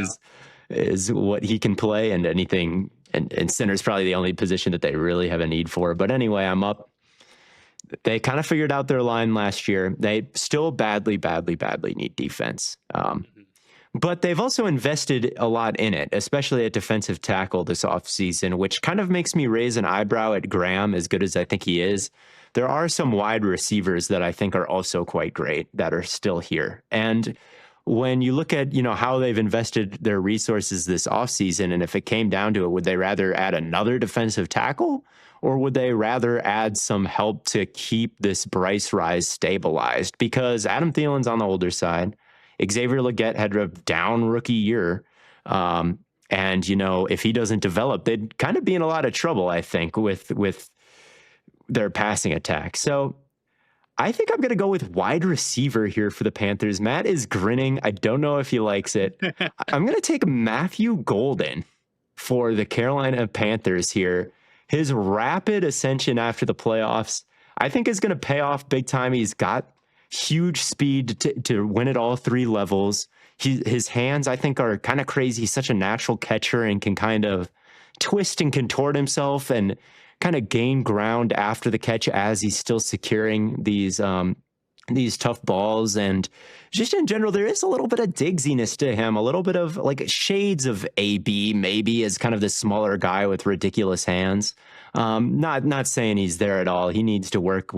S2: is what he can play, and anything and center is probably the only position that they really have a need for. But anyway, I'm up. They kind of figured out their line last year. They still badly need defense. But they've also invested a lot in it, especially at defensive tackle this offseason, which kind of makes me raise an eyebrow at Graham, as good as I think he is. There are some wide receivers that I think are also quite great that are still here. And when you look at, how they've invested their resources this offseason, and if it came down to it, would they rather add another defensive tackle, or would they rather add some help to keep this Bryce Rise stabilized? Because Adam Thielen's on the older side. Xavier Legette had a down rookie year. And, if he doesn't develop, they'd kind of be in a lot of trouble, I think, with their passing attack. So I think I'm going to go with wide receiver here for the Panthers. Matt is grinning. I don't know if he likes it. I'm going to take Matthew Golden for the Carolina Panthers here. His rapid ascension after the playoffs, I think, is going to pay off big time. He's got huge speed to win at all three levels. His hands, I think, are kind of crazy. He's such a natural catcher and can kind of twist and contort himself and kind of gain ground after the catch as he's still securing these tough balls. And just in general, there is a little bit of Diggsiness to him, a little bit of like shades of AB, maybe, as kind of this smaller guy with ridiculous hands. Not saying he's there at all. He needs to work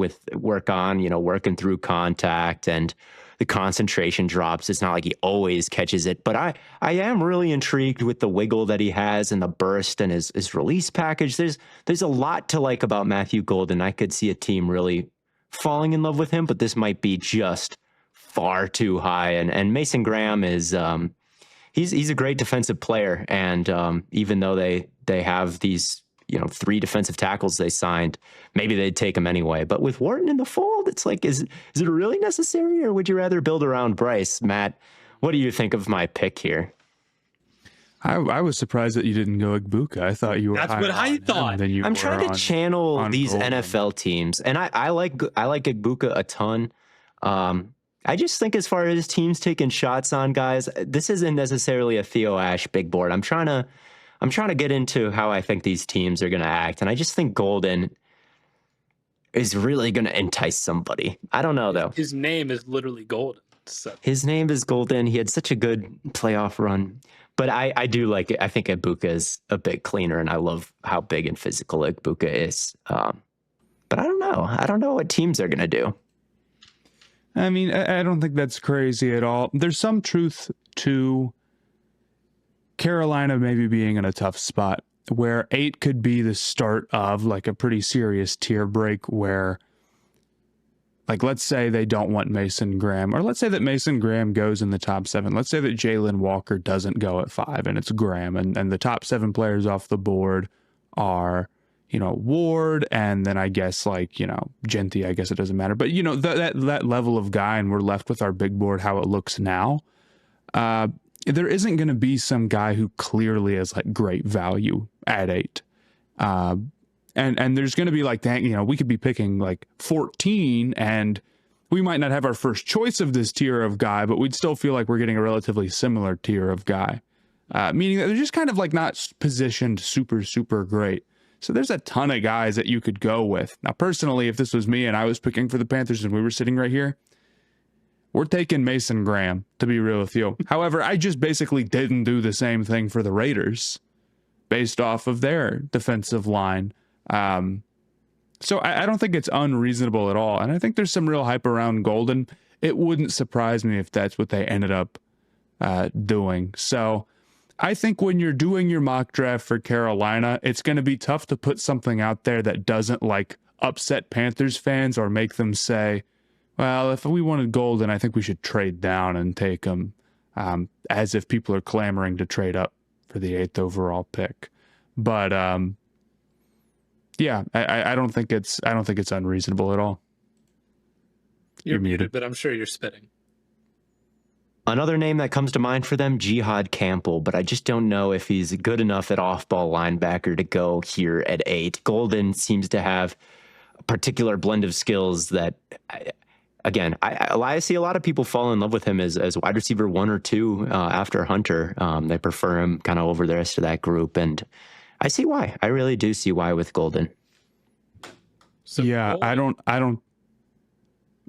S2: on, working through contact, and the concentration drops. It's not like he always catches it, but I am really intrigued with the wiggle that he has and the burst and his release package. There's a lot to like about Matthew Golden. I could see a team really falling in love with him, but this might be just far too high. And Mason Graham is he's a great defensive player, and even though they have these three defensive tackles they signed, maybe they'd take him anyway. But with Wharton in the fold, it's like, is it really necessary, or would you rather build around Bryce? Matt, what do you think of my pick here?
S3: I was surprised that you didn't go Igbuka. I thought you were.
S1: That's what I thought.
S3: I'm
S2: trying to channel these Golden NFL teams, and I like Igbuka a ton. I just think, as far as teams taking shots on guys, this isn't necessarily a Theo Ash big board. I'm trying to get into how I think these teams are going to act, and I just think Golden is really going to entice somebody. I don't know, though.
S1: His name is literally Golden. So.
S2: His name is Golden. He had such a good playoff run. But I do like it. I think Igbuka is a bit cleaner, and I love how big and physical Igbuka is. But I don't know. I don't know what teams are going to do.
S3: I mean, I don't think that's crazy at all. There's some truth to Carolina maybe being in a tough spot, where 8 could be the start of like a pretty serious tier break where, like, let's say they don't want Mason Graham, or let's say that Mason Graham goes in the top 7. Let's say that Jalen Walker doesn't go at 5 and it's Graham, and the top 7 players off the board are, Ward, and then I guess Genty, I guess it doesn't matter. But, that level of guy, and we're left with our big board, how it looks now. There isn't going to be some guy who clearly has like great value at 8. And there's going to be we could be picking like 14, and we might not have our first choice of this tier of guy, but we'd still feel like we're getting a relatively similar tier of guy, meaning that they're just kind of like not positioned super, super great. So there's a ton of guys that you could go with. Now, personally, if this was me and I was picking for the Panthers and we were sitting right here, we're taking Mason Graham, to be real with you. However, I just basically didn't do the same thing for the Raiders based off of their defensive line. So I don't think it's unreasonable at all. And I think there's some real hype around Golden. It wouldn't surprise me if that's what they ended up doing. So I think when you're doing your mock draft for Carolina, it's going to be tough to put something out there that doesn't upset Panthers fans or make them say, Well, if we wanted Golden, I think we should trade down and take him, as if people are clamoring to trade up for the 8th overall pick. But yeah, I don't think it's unreasonable at all.
S1: You're muted, but I'm sure you're spitting.
S2: Another name that comes to mind for them, Jihad Campbell, but I just don't know if he's good enough at off-ball linebacker to go here at 8. Golden seems to have a particular blend of skills that, I see a lot of people fall in love with him as wide receiver 1 or 2 after Hunter. They prefer him kind of over the rest of that group, and I see why. I really do see why with Golden.
S3: So yeah, Golden.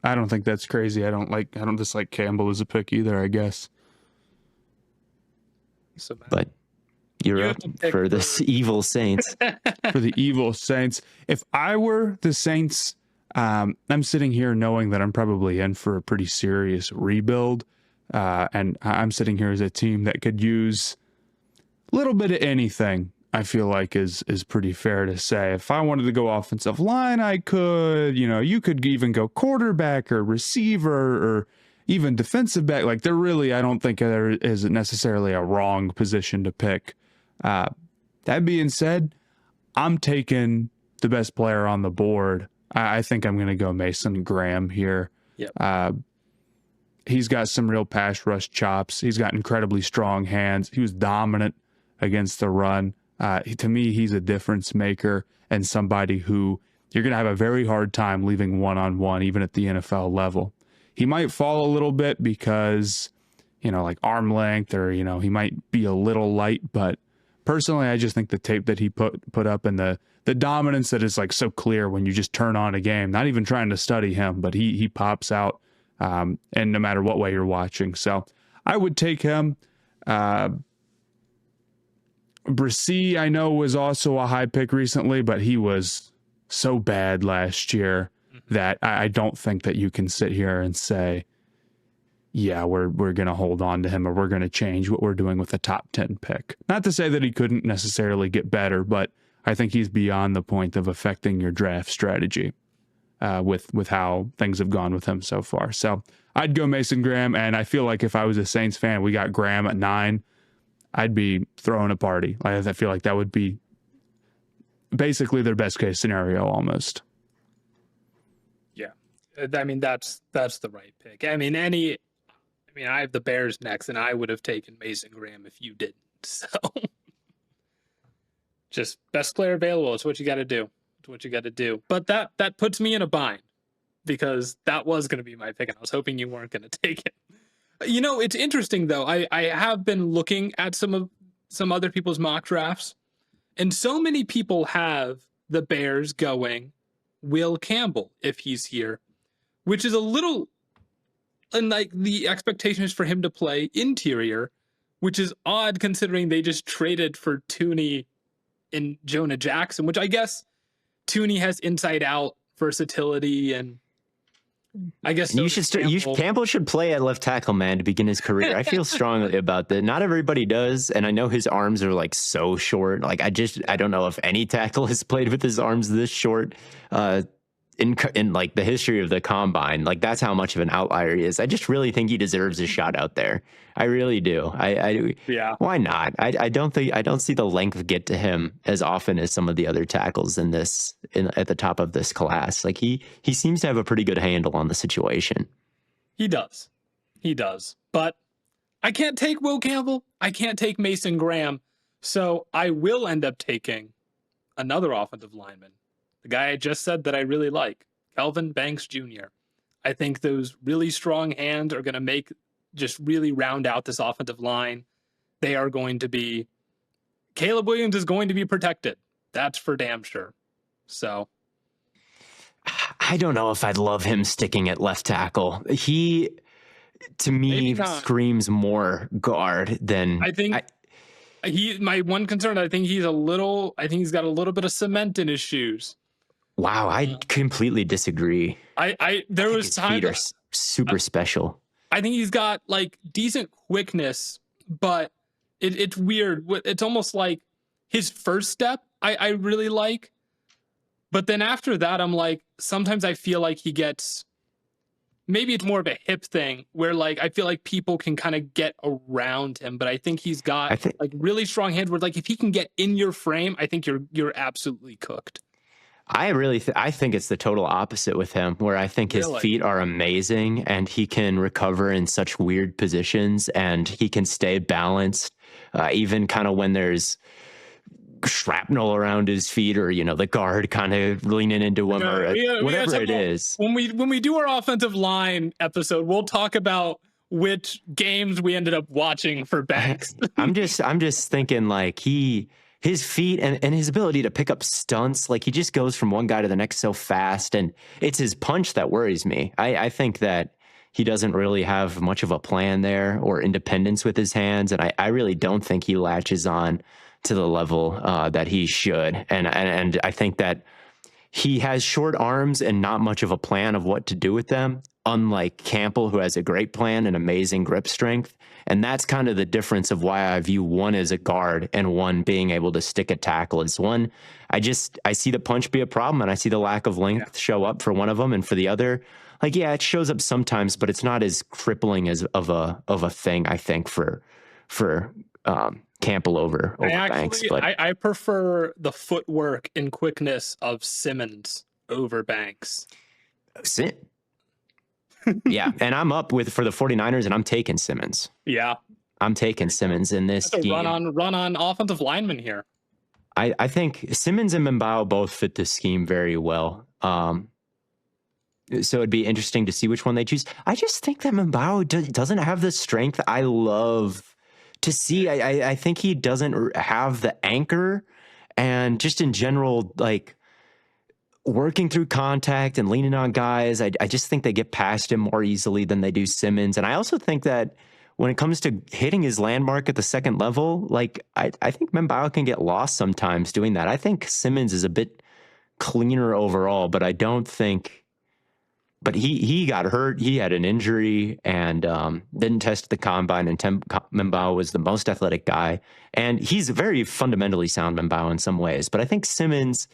S3: I don't think that's crazy. I don't dislike Campbell as a pick either, I guess.
S1: So,
S2: but you're up for the evil Saints.
S3: For the evil Saints. If I were the Saints, I'm sitting here knowing that I'm probably in for a pretty serious rebuild. And I'm sitting here as a team that could use a little bit of anything. I feel like is pretty fair to say. If I wanted to go offensive line, I could, you could even go quarterback or receiver or even defensive back. Like I don't think there is necessarily a wrong position to pick. That being said, I'm taking the best player on the board. I think I'm going to go Mason Graham here.
S1: Yep.
S3: He's got some real pass rush chops. He's got incredibly strong hands. He was dominant against the run. To me, he's a difference maker and somebody who you're going to have a very hard time leaving one-on-one, even at the NFL level. He might fall a little bit because, like arm length or, he might be a little light. But personally, I just think the tape that he put up and the dominance that is like so clear when you just turn on a game, not even trying to study him, but he pops out and no matter what way you're watching. So I would take him. Brissy, I know, was also a high pick recently, but he was so bad last year that I don't think that you can sit here and say, yeah, we're going to hold on to him or we're going to change what we're doing with a top 10 pick. Not to say that he couldn't necessarily get better, but I think he's beyond the point of affecting your draft strategy with how things have gone with him so far. So I'd go Mason Graham, and I feel like if I was a Saints fan, we got Graham at 9, I'd be throwing a party. I feel like that would be basically their best case scenario almost.
S1: Yeah. I mean, that's the right pick. I have the Bears next, and I would have taken Mason Graham if you didn't. So just best player available. It's what you got to do. It's what you got to do. But that puts me in a bind because that was going to be my pick, and I was hoping you weren't going to take it. It's interesting though. I have been looking at some other people's mock drafts, and so many people have the Bears going Will Campbell if he's here, which is a little, and like the expectation is for him to play interior, which is odd considering they just traded for Tooney and Jonah Jackson, which I guess Tooney has inside out versatility and. I guess so
S2: Campbell should play at left tackle, man, to begin his career. I feel strongly about that. Not everybody does, and I know his arms are like so short. Like I don't know if any tackle has played with his arms this short in like the history of the combine. Like that's how much of an outlier he is. I just really think he deserves a shot out there. I really do.
S1: Yeah.
S2: Why not? I don't see the length get to him as often as some of the other tackles at the top of this class. Like he seems to have a pretty good handle on the situation.
S1: He does. But I can't take Will Campbell. I can't take Mason Graham. So I will end up taking another offensive lineman. The guy I just said that I really like, Kelvin Banks Jr. I think those really strong hands are going to just really round out this offensive line. They are going to be, Caleb Williams is going to be protected. That's for damn sure. So.
S2: I don't know if I'd love him sticking at left tackle. He, to me, screams more guard than.
S1: I think. My one concern, I think he's got a little bit of cement in his shoes.
S2: Wow, I completely disagree.
S1: There was
S2: his
S1: times
S2: feet are super special.
S1: I think he's got like decent quickness, but it's weird. It's almost like his first step I really like, but then after that I'm like sometimes I feel like he gets maybe it's more of a hip thing where like I feel like people can kind of get around him, but I think he's got like really strong hands where like if he can get in your frame, I think you're absolutely cooked.
S2: I think it's the total opposite with him, where I think his feet are amazing and he can recover in such weird positions and he can stay balanced, even kind of when there's shrapnel around his feet or, you know, the guard kind of leaning into him or whatever it is.
S1: When we do our offensive line episode, we'll talk about which games we ended up watching for Banks.
S2: I'm just thinking like his feet and his ability to pick up stunts, like he just goes from one guy to the next so fast, and it's his punch that worries me. I think that he doesn't really have much of a plan there or independence with his hands, and I really don't think he latches on to the level that he should. And I think that he has short arms and not much of a plan of what to do with them, unlike Campbell, who has a great plan and amazing grip strength. And that's kind of the difference of why I view one as a guard and one being able to stick a tackle. Is one, I see the punch be a problem, and I see the lack of length show up for one of them, and for the other, like, yeah, it shows up sometimes, but it's not as crippling as of a thing, I think, for Campbell over Banks. But
S1: I prefer the footwork and quickness of Simmons over Banks.
S2: Yeah, and I'm up for the 49ers, and I'm taking Simmons.
S1: Yeah.
S2: I'm taking Simmons in this
S1: That's
S2: scheme.
S1: Run on offensive lineman here.
S2: I think Simmons and Mbao both fit the scheme very well. So it'd be interesting to see which one they choose. I just think that Mbao doesn't have the strength I love to see. I think he doesn't have the anchor, and just in general, like working through contact and leaning on guys, I just think they get past him more easily than they do Simmons. And I also think that when it comes to hitting his landmark at the second level, like I think Mbao can get lost sometimes doing that. I think Simmons is a bit cleaner overall, but I don't think. But he got hurt. He had an injury and didn't test the combine. And Mbao was the most athletic guy, and he's very fundamentally sound, Mbao, in some ways. But I think Simmons,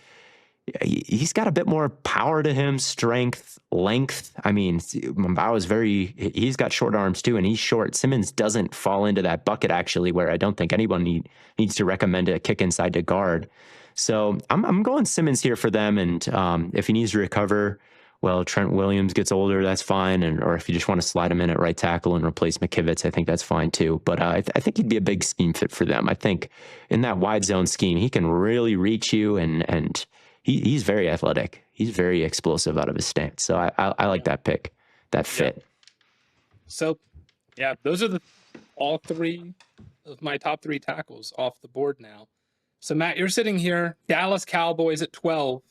S2: he's got a bit more power to him, strength, length. I mean, Mbao is he's got short arms too, and he's short. Simmons doesn't fall into that bucket, actually, where I don't think anyone needs to recommend a kick inside to guard. So I'm going Simmons here for them. And if he needs to recover, well, Trent Williams gets older, that's fine. Or if you just want to slide him in at right tackle and replace McKivitz, I think that's fine too. But I think he'd be a big scheme fit for them. I think in that wide zone scheme, he can really reach you, and he's very athletic. He's very explosive out of his stance. So I like that pick, that fit.
S1: So, yeah, those are all three of my top three tackles off the board now. So, Matt, you're sitting here, Dallas Cowboys at 12.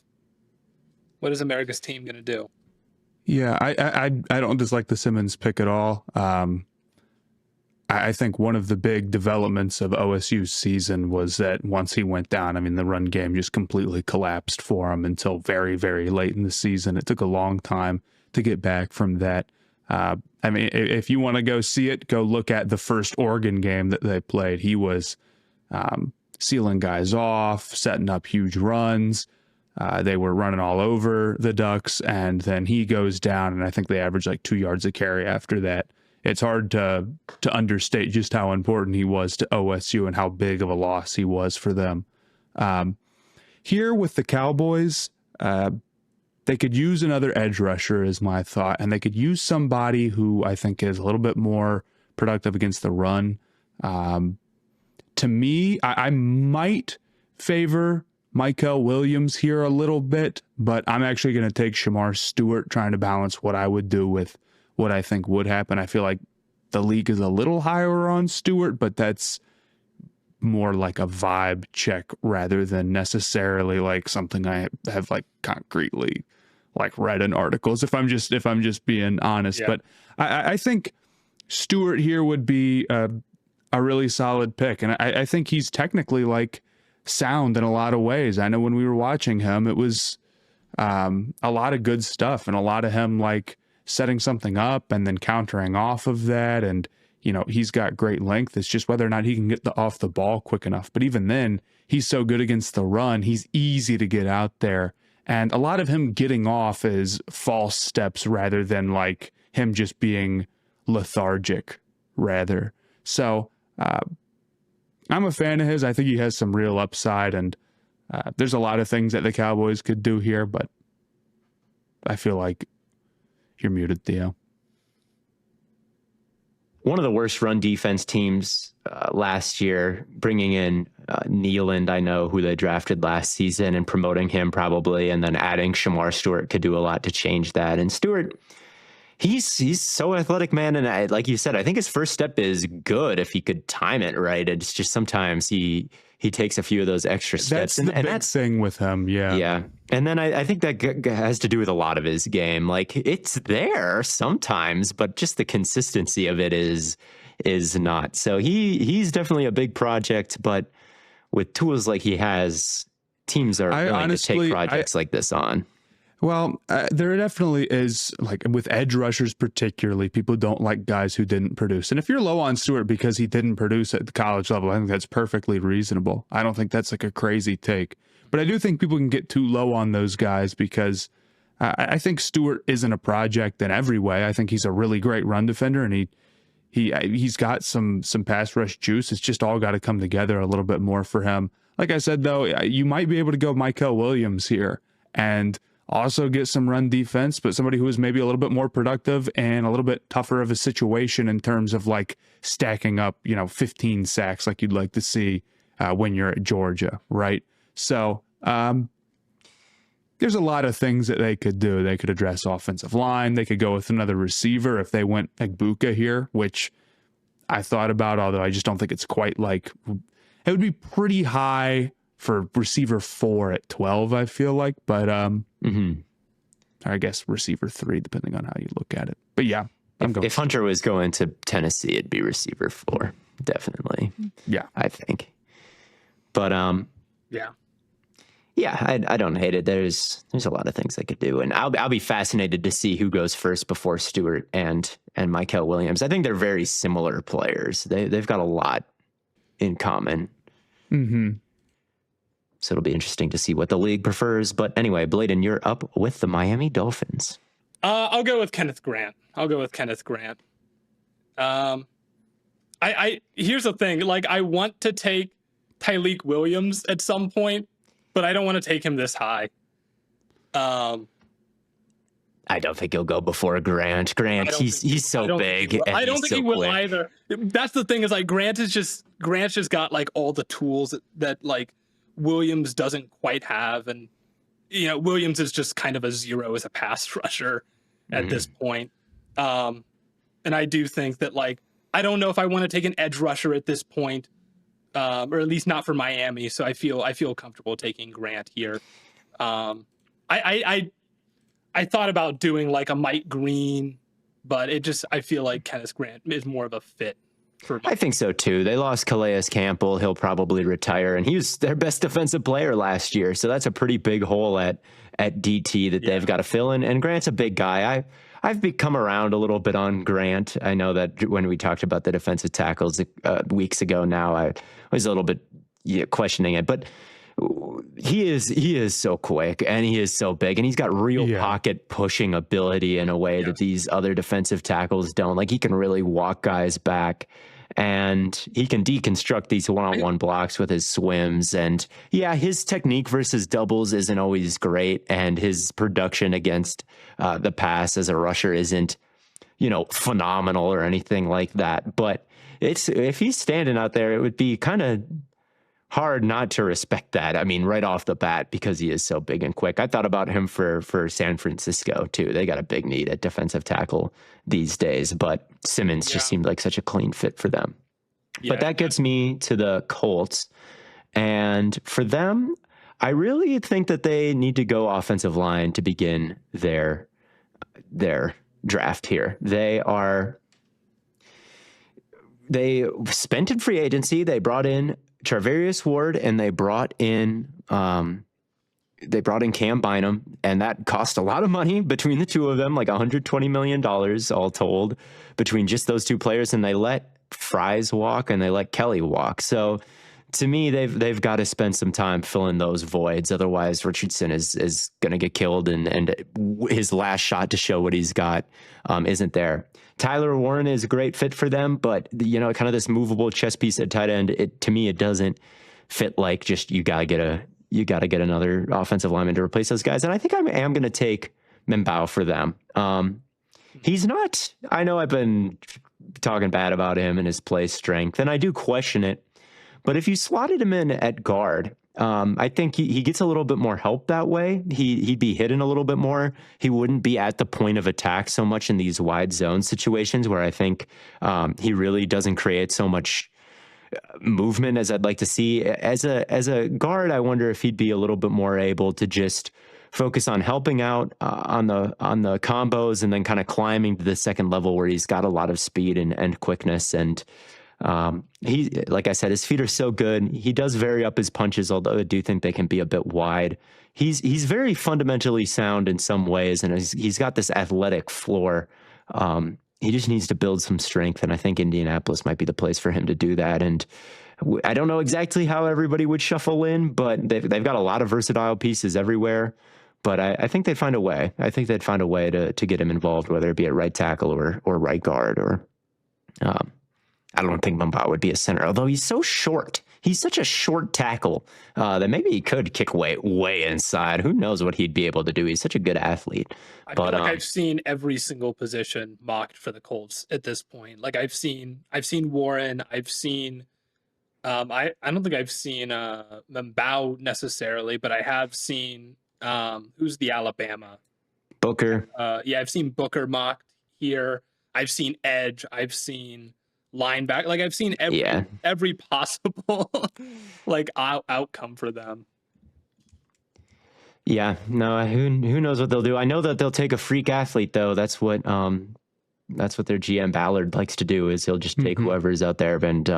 S1: What is America's team going to do?
S3: Yeah, I don't dislike the Simmons pick at all. I think one of the big developments of OSU's season was that once he went down, I mean, the run game just completely collapsed for him until very, very late in the season. It took a long time to get back from that. I mean, if you want to go see it, go look at the first Oregon game that they played. He was sealing guys off, setting up huge runs. They were running all over the Ducks, and then he goes down, and I think they averaged like 2 yards a carry after that. It's hard to understate just how important he was to OSU and how big of a loss he was for them. Here with the Cowboys, they could use another edge rusher is my thought, and they could use somebody who I think is a little bit more productive against the run. To me, I might favor Michael Williams here a little bit, but I'm actually going to take Shamar Stewart, trying to balance what I would do with what I think would happen. I feel like the league is a little higher on Stewart, but that's more like a vibe check rather than necessarily like something I have like concretely like read in articles, if I'm just being honest. Yeah. But I think Stewart here would be a really solid pick. And I think he's technically like sound in a lot of ways. I know when we were watching him, it was a lot of good stuff and a lot of him like setting something up and then countering off of that. And, you know, he's got great length. It's just whether or not he can get off the ball quick enough. But even then, he's so good against the run. He's easy to get out there. And a lot of him getting off is false steps rather than like him just being lethargic rather. So I'm a fan of his. I think he has some real upside, and there's a lot of things that the Cowboys could do here, but I feel like you're muted, Theo.
S2: One of the worst run defense teams last year, bringing in Nealand, I know, who they drafted last season, and promoting him probably, and then adding Shamar Stewart could do a lot to change that. And Stewart, he's so athletic, man. And like you said, I think his first step is good if he could time it right. It's just sometimes he takes a few of those extra steps.
S3: That's the big thing with him, yeah.
S2: Yeah. And then I think that has to do with a lot of his game. Like, it's there sometimes, but just the consistency of it is not. So he's definitely a big project, but with tools like he has, teams are willing to take projects like this on.
S3: Well, there definitely is, like with edge rushers particularly, people don't like guys who didn't produce. And if you're low on Stewart because he didn't produce at the college level, I think that's perfectly reasonable. I don't think that's like a crazy take. But I do think people can get too low on those guys because I think Stewart isn't a project in every way. I think he's a really great run defender, and he's got some pass rush juice. It's just all got to come together a little bit more for him. Like I said, though, you might be able to go Mykal Williams here and also get some run defense, but somebody who is maybe a little bit more productive and a little bit tougher of a situation in terms of like stacking up, 15 sacks like you'd like to see when you're at Georgia, right? So there's a lot of things that they could do. They could address offensive line. They could go with another receiver if they went Egbuka here, which I thought about, although I just don't think it's quite like it would be pretty high for receiver 4 at 12, I feel like, but I guess receiver 3, depending on how you look at it. But yeah,
S2: if Hunter was going to Tennessee, it'd be receiver 4, definitely.
S3: Yeah,
S2: I think. But yeah, I don't hate it. There's a lot of things they could do, and I'll be fascinated to see who goes first before Stewart and Mykal Williams. I think they're very similar players. They've got a lot in common.
S3: Mm-hmm.
S2: So it'll be interesting to see what the league prefers. But anyway, Blaiden, you're up with the Miami Dolphins.
S1: I'll go with Kenneth Grant. Here's the thing. Like, I want to take Tyleik Williams at some point, but I don't want to take him this high.
S2: I don't think he'll go before Grant. He's so big.
S1: I don't think he will either. That's the thing, is like Grant's just got like all the tools that like Williams doesn't quite have, and Williams is just kind of a zero as a pass rusher at this point. And I do think that, like, I don't know if I want to take an edge rusher at this point, or at least not for Miami. So I feel comfortable taking Grant here. I thought about doing like a Mike Green, but I feel like Kenneth Grant is more of a fit. I
S2: think so too. They lost Calais Campbell. He'll probably retire, and he was their best defensive player last year. So that's a pretty big hole at DT that they've got to fill in. And Grant's a big guy. I've become around a little bit on Grant. I know that when we talked about the defensive tackles weeks ago now, I was a little bit questioning it, but he is so quick and he is so big, and he's got real pocket pushing ability in a way that these other defensive tackles don't. Like, he can really walk guys back, and he can deconstruct these one-on-one blocks with his swims. And his technique versus doubles isn't always great, and his production against the pass as a rusher isn't, phenomenal or anything like that. But if he's standing out there, it would be kind of hard not to respect that. I mean, right off the bat, because he is so big and quick. I thought about him for San Francisco too. They got a big need at defensive tackle these days, but Simmons just seemed like such a clean fit for them. But that gets me to the Colts. And for them, I really think that they need to go offensive line to begin their draft here. They spent in free agency. They brought in Charvarius Ward, and they brought in Cam Bynum, and that cost a lot of money between the two of them, like $120 million all told between just those two players. And they let Fries walk and they let Kelly walk. So to me, they've got to spend some time filling those voids. Otherwise, Richardson is going to get killed, and his last shot to show what he's got isn't there. Tyler Warren is a great fit for them, but kind of this movable chess piece at tight end. To me, it doesn't fit like just you got to get another offensive lineman to replace those guys. And I think I am going to take Mbao for them. He's not. I know I've been talking bad about him and his play strength, and I do question it. But if you slotted him in at guard, I think he gets a little bit more help that way. He'd be hidden a little bit more. He wouldn't be at the point of attack so much in these wide zone situations where I think he really doesn't create so much movement as I'd like to see. As a guard, I wonder if he'd be a little bit more able to just focus on helping out on the combos and then kind of climbing to the second level where he's got a lot of speed and quickness. And he, like I said, his feet are so good. He does vary up his punches, although I do think they can be a bit wide. He's very fundamentally sound in some ways, and he's got this athletic floor. He just needs to build some strength, and I think Indianapolis might be the place for him to do that. And I don't know exactly how everybody would shuffle in, but they've got a lot of versatile pieces everywhere. But I think they'd find a way. I think they'd find a way to get him involved, whether it be at right tackle or right guard or. I don't think Mbao would be a center, although he's so short. He's such a short tackle that maybe he could kick way inside. Who knows what he'd be able to do? He's such a good athlete.
S1: I feel like I've seen every single position mocked for the Colts at this point. Like I've seen Warren. I've seen. I don't think I've seen Mbao necessarily, but I have seen who's the Alabama
S2: Booker.
S1: Yeah, I've seen Booker mocked here. I've seen edge. I've seen linebacker. Like I've seen every possible like outcome for them.
S2: Yeah, no, who knows what they'll do? I know that they'll take a freak athlete though. That's what their GM Ballard likes to do. Is he'll just take whoever's out there. And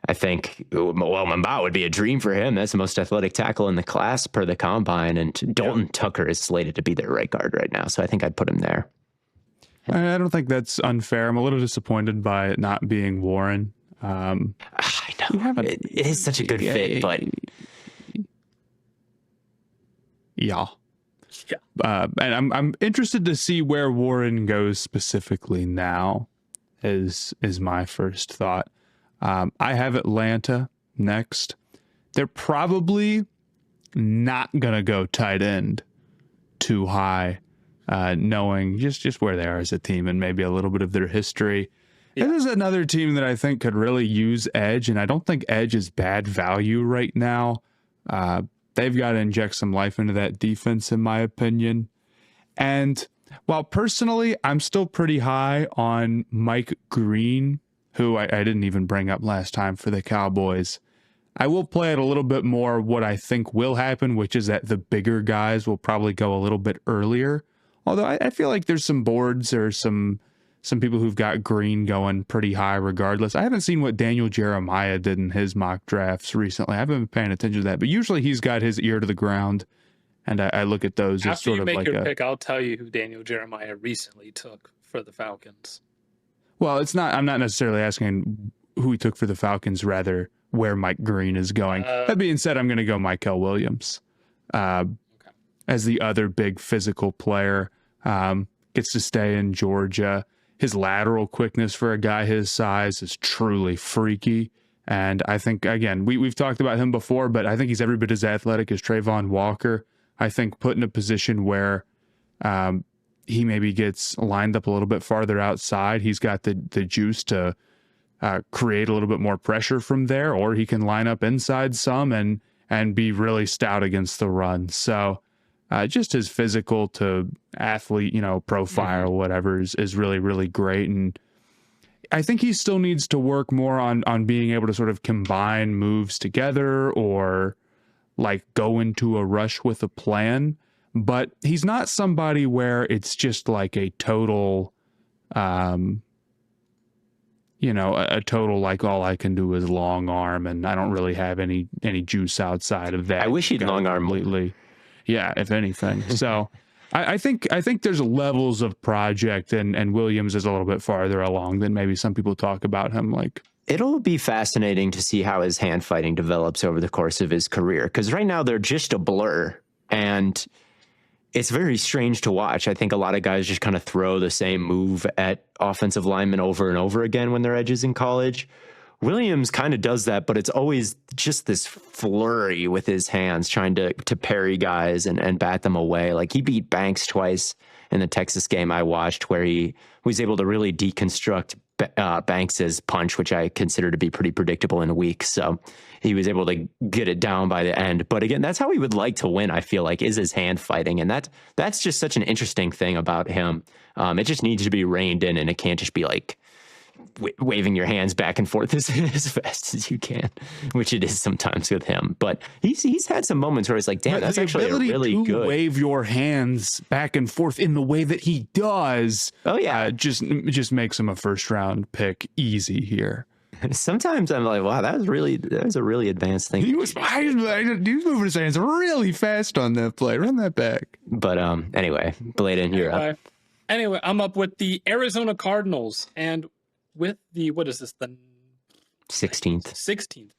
S2: I think Mbao would be a dream for him. That's the most athletic tackle in the class per the combine. And Dalton Tucker is slated to be their right guard right now, so I think I'd put him there.
S3: I don't think that's unfair. I'm a little disappointed by it not being Warren.
S2: I know. It is such a good fit, but...
S3: Yeah. And I'm interested to see where Warren goes specifically now, is my first thought. I have Atlanta next. They're probably not going to go tight end too high. Knowing just where they are as a team and maybe a little bit of their history. Yeah. This is another team that I think could really use edge, and I don't think edge is bad value right now. They've got to inject some life into that defense, in my opinion. And while personally, I'm still pretty high on Mike Green, who I didn't even bring up last time for the Cowboys, I will play it a little bit more what I think will happen, which is that the bigger guys will probably go a little bit earlier. Although I feel like there's some boards or some people who've got Green going pretty high regardless. I haven't seen what Daniel Jeremiah did in his mock drafts recently. I haven't been paying attention to that. But usually he's got his ear to the ground, and I look at those as sort of like a... After you make your
S1: pick, I'll tell you who Daniel Jeremiah recently took for the Falcons.
S3: Well, I'm not necessarily asking who he took for the Falcons, rather where Mike Green is going. That being said, I'm going to go Mykel Williams as the other big physical player. Gets to stay in Georgia. His lateral quickness for a guy his size is truly freaky. And I think, again, we've talked about him before, but I think he's every bit as athletic as Trayvon Walker. I think put in a position where he maybe gets lined up a little bit farther outside, he's got the juice to create a little bit more pressure from there, or he can line up inside some and be really stout against the run. So just his physical to athlete, profile or whatever is really, really great. And I think he still needs to work more on being able to sort of combine moves together or like go into a rush with a plan. But he's not somebody where it's just like a total, a total like all I can do is long arm and I don't really have any juice outside of that.
S2: I wish he'd long arm
S3: completely. Yeah, if anything. So I think there's levels of project and Williams is a little bit farther along than maybe some people talk about him. Like
S2: It'll be fascinating to see how his hand fighting develops over the course of his career, because right now they're just a blur, and it's very strange to watch. I think a lot of guys just kind of throw the same move at offensive linemen over and over again when they're edges in college. Williams kind of does that, but it's always just this flurry with his hands trying to parry guys and bat them away. Like he beat Banks twice in the Texas game I watched, where he was able to really deconstruct Banks's punch, which I consider to be pretty predictable in a week. So he was able to get it down by the end. But again, that's how he would like to win, I feel like, is his hand fighting. And that's just such an interesting thing about him. It just needs to be reined in, and it can't just be like waving your hands back and forth as fast as you can, which it is sometimes with him. But he's had some moments where it's like, damn, that's actually a really good
S3: wave your hands back and forth in the way that he does.
S2: Oh yeah,
S3: just makes him a first round pick easy here.
S2: Sometimes I'm like, wow, that was a really advanced thing.
S3: He was moving his hands really fast on that play. Run that back.
S2: But anyway, Blaiden, you're up.
S1: Anyway, I'm up with the Arizona Cardinals, and with the, what is this, the 16th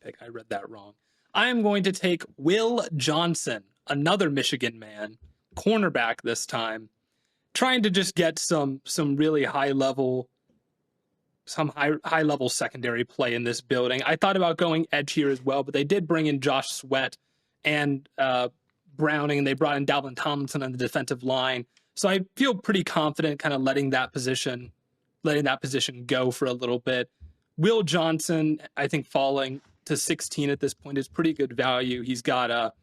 S1: pick. I read that wrong. I am going to take Will Johnson, another Michigan man, cornerback this time, trying to just get some really high level secondary play in this building. I thought about going edge here as well, but they did bring in Josh Sweat and Browning, and they brought in Dalvin Tomlinson on the defensive line. So I feel pretty confident kind of letting that position go for a little bit. Will Johnson, I think falling to 16 at this point is pretty good value. He's got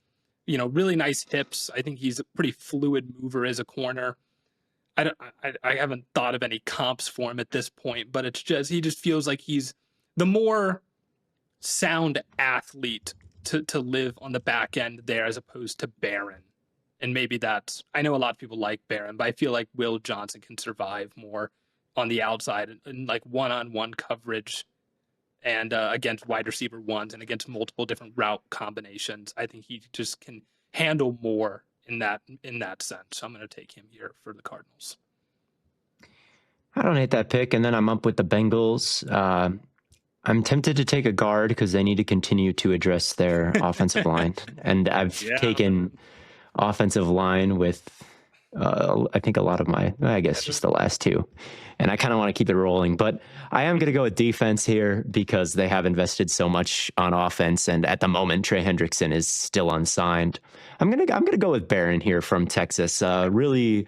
S1: really nice hips. I think he's a pretty fluid mover as a corner. I haven't thought of any comps for him at this point, but he just feels like he's the more sound athlete to live on the back end there, as opposed to Barron. And maybe I know a lot of people like Barron, but I feel like Will Johnson can survive more on the outside and like one-on-one coverage and against wide receiver ones and against multiple different route combinations. I think he just can handle more in that sense. So I'm going to take him here for the Cardinals.
S2: I don't hate that pick. And then I'm up with the Bengals. I'm tempted to take a guard because they need to continue to address their offensive line. And I've taken offensive line with I think a lot of just the last two. And I kind of want to keep it rolling, but I am going to go with defense here because they have invested so much on offense. And at the moment, Trey Hendrickson is still unsigned. I'm going to go with Barron here from Texas. Really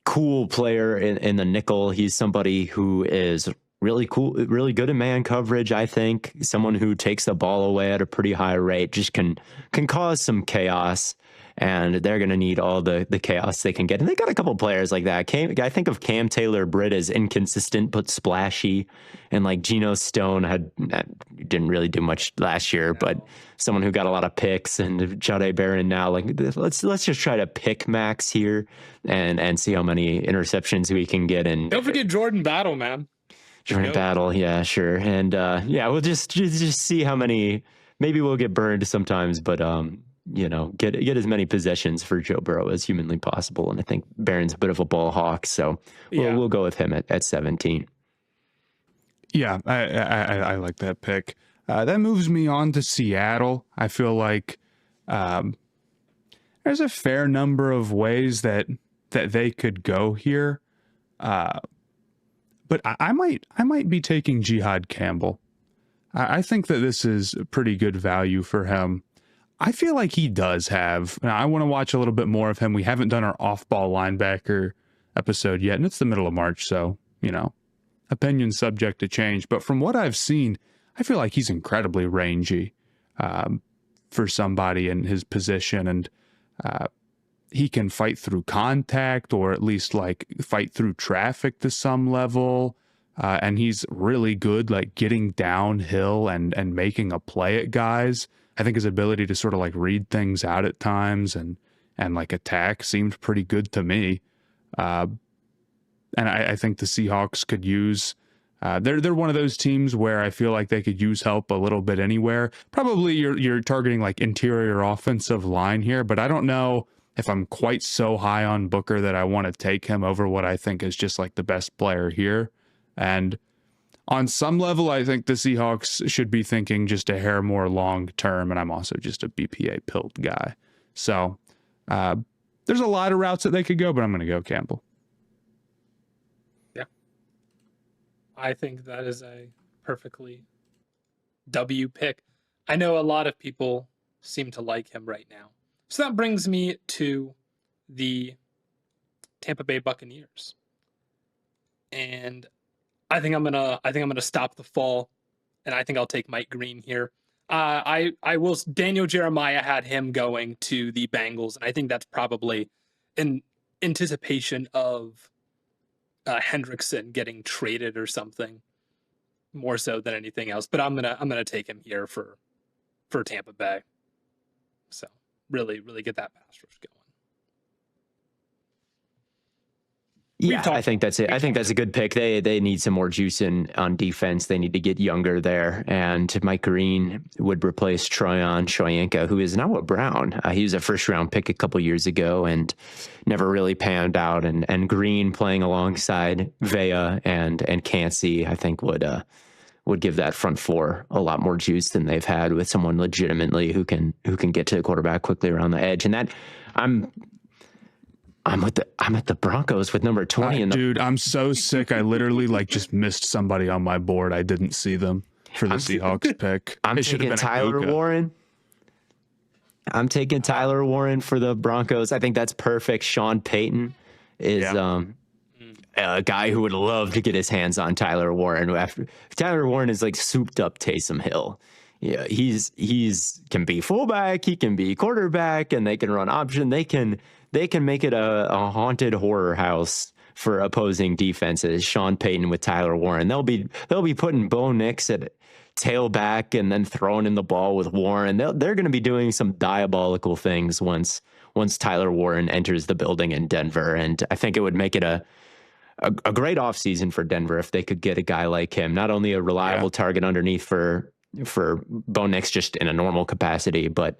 S2: cool player in the nickel. He's somebody who is really cool, really good in man coverage. I think someone who takes the ball away at a pretty high rate just can cause some chaos. And they're going to need all the chaos they can get. And they got a couple players like that. I think of Cam Taylor-Britt as inconsistent but splashy. And like Geno Stone didn't really do much last year, but someone who got a lot of picks. And Jahdae Barron now, like let's just try to pick Max here and see how many interceptions we can get. And
S1: don't forget Jordan Battle, man.
S2: Jordan Battle, yeah, sure. And we'll just see how many. Maybe we'll get burned sometimes, but get as many possessions for Joe Burrow as humanly possible. And I think Barron's a bit of a ball hawk, so we'll go with him at 17.
S3: Yeah, I like that pick. That moves me on to Seattle. I feel like there's a fair number of ways that they could go here. But I might be taking Jihad Campbell. I think that this is a pretty good value for him. I feel like he does have. I want to watch a little bit more of him. We haven't done our off-ball linebacker episode yet, and it's the middle of March, so, opinions subject to change. But from what I've seen, I feel like he's incredibly rangy for somebody in his position, and he can fight through contact or at least, like, fight through traffic to some level. And he's really good, like, getting downhill and making a play at guys. I think his ability to sort of like read things out at times and like attack seemed pretty good to me. And I think the Seahawks could use, they're one of those teams where I feel like they could use help a little bit anywhere. Probably you're targeting like interior offensive line here, but I don't know if I'm quite so high on Booker that I want to take him over what I think is just like the best player here. And on some level, I think the Seahawks should be thinking just a hair more long term, and I'm also just a BPA pilled guy. So there's a lot of routes that they could go, but I'm going to go Campbell.
S1: Yeah. I think that is a perfectly W pick. I know a lot of people seem to like him right now. So that brings me to the Tampa Bay Buccaneers. And I think I'm gonna stop the fall, and I think I'll take Mike Green here. Daniel Jeremiah had him going to the Bengals, and I think that's probably in anticipation of Hendrickson getting traded or something, more so than anything else. But I'm gonna take him here for Tampa Bay. So really get that pass rush going.
S2: Yeah, I think that's it. I think that's a good pick. They need some more juice on defense. They need to get younger there. And Mike Green would replace Troyan Shoyinka, who is now a Brown. He was a first-round pick a couple years ago and never really panned out. And Green playing alongside Vea and Cansey, I think would give that front four a lot more juice than they've had with someone legitimately who can get to the quarterback quickly around the edge. And that I'm at the Broncos with number 20.
S3: Dude, I'm so sick. I literally just missed somebody on my board. I didn't see them for the Seahawks pick.
S2: I'm taking Tyler Warren. I'm taking Tyler Warren for the Broncos. I think that's perfect. Sean Payton is a guy who would love to get his hands on Tyler Warren. Tyler Warren is like souped up Taysom Hill. Yeah, he's can be fullback, he can be quarterback, and they can run option. They can make it a haunted horror house for opposing defenses. Sean Payton with Tyler Warren. They'll be putting Bo Nix at tailback and then throwing in the ball with Warren. They're going to be doing some diabolical things once Tyler Warren enters the building in Denver. And I think it would make it a great offseason for Denver if they could get a guy like him. Not only a reliable target underneath for Bo Nix just in a normal capacity, but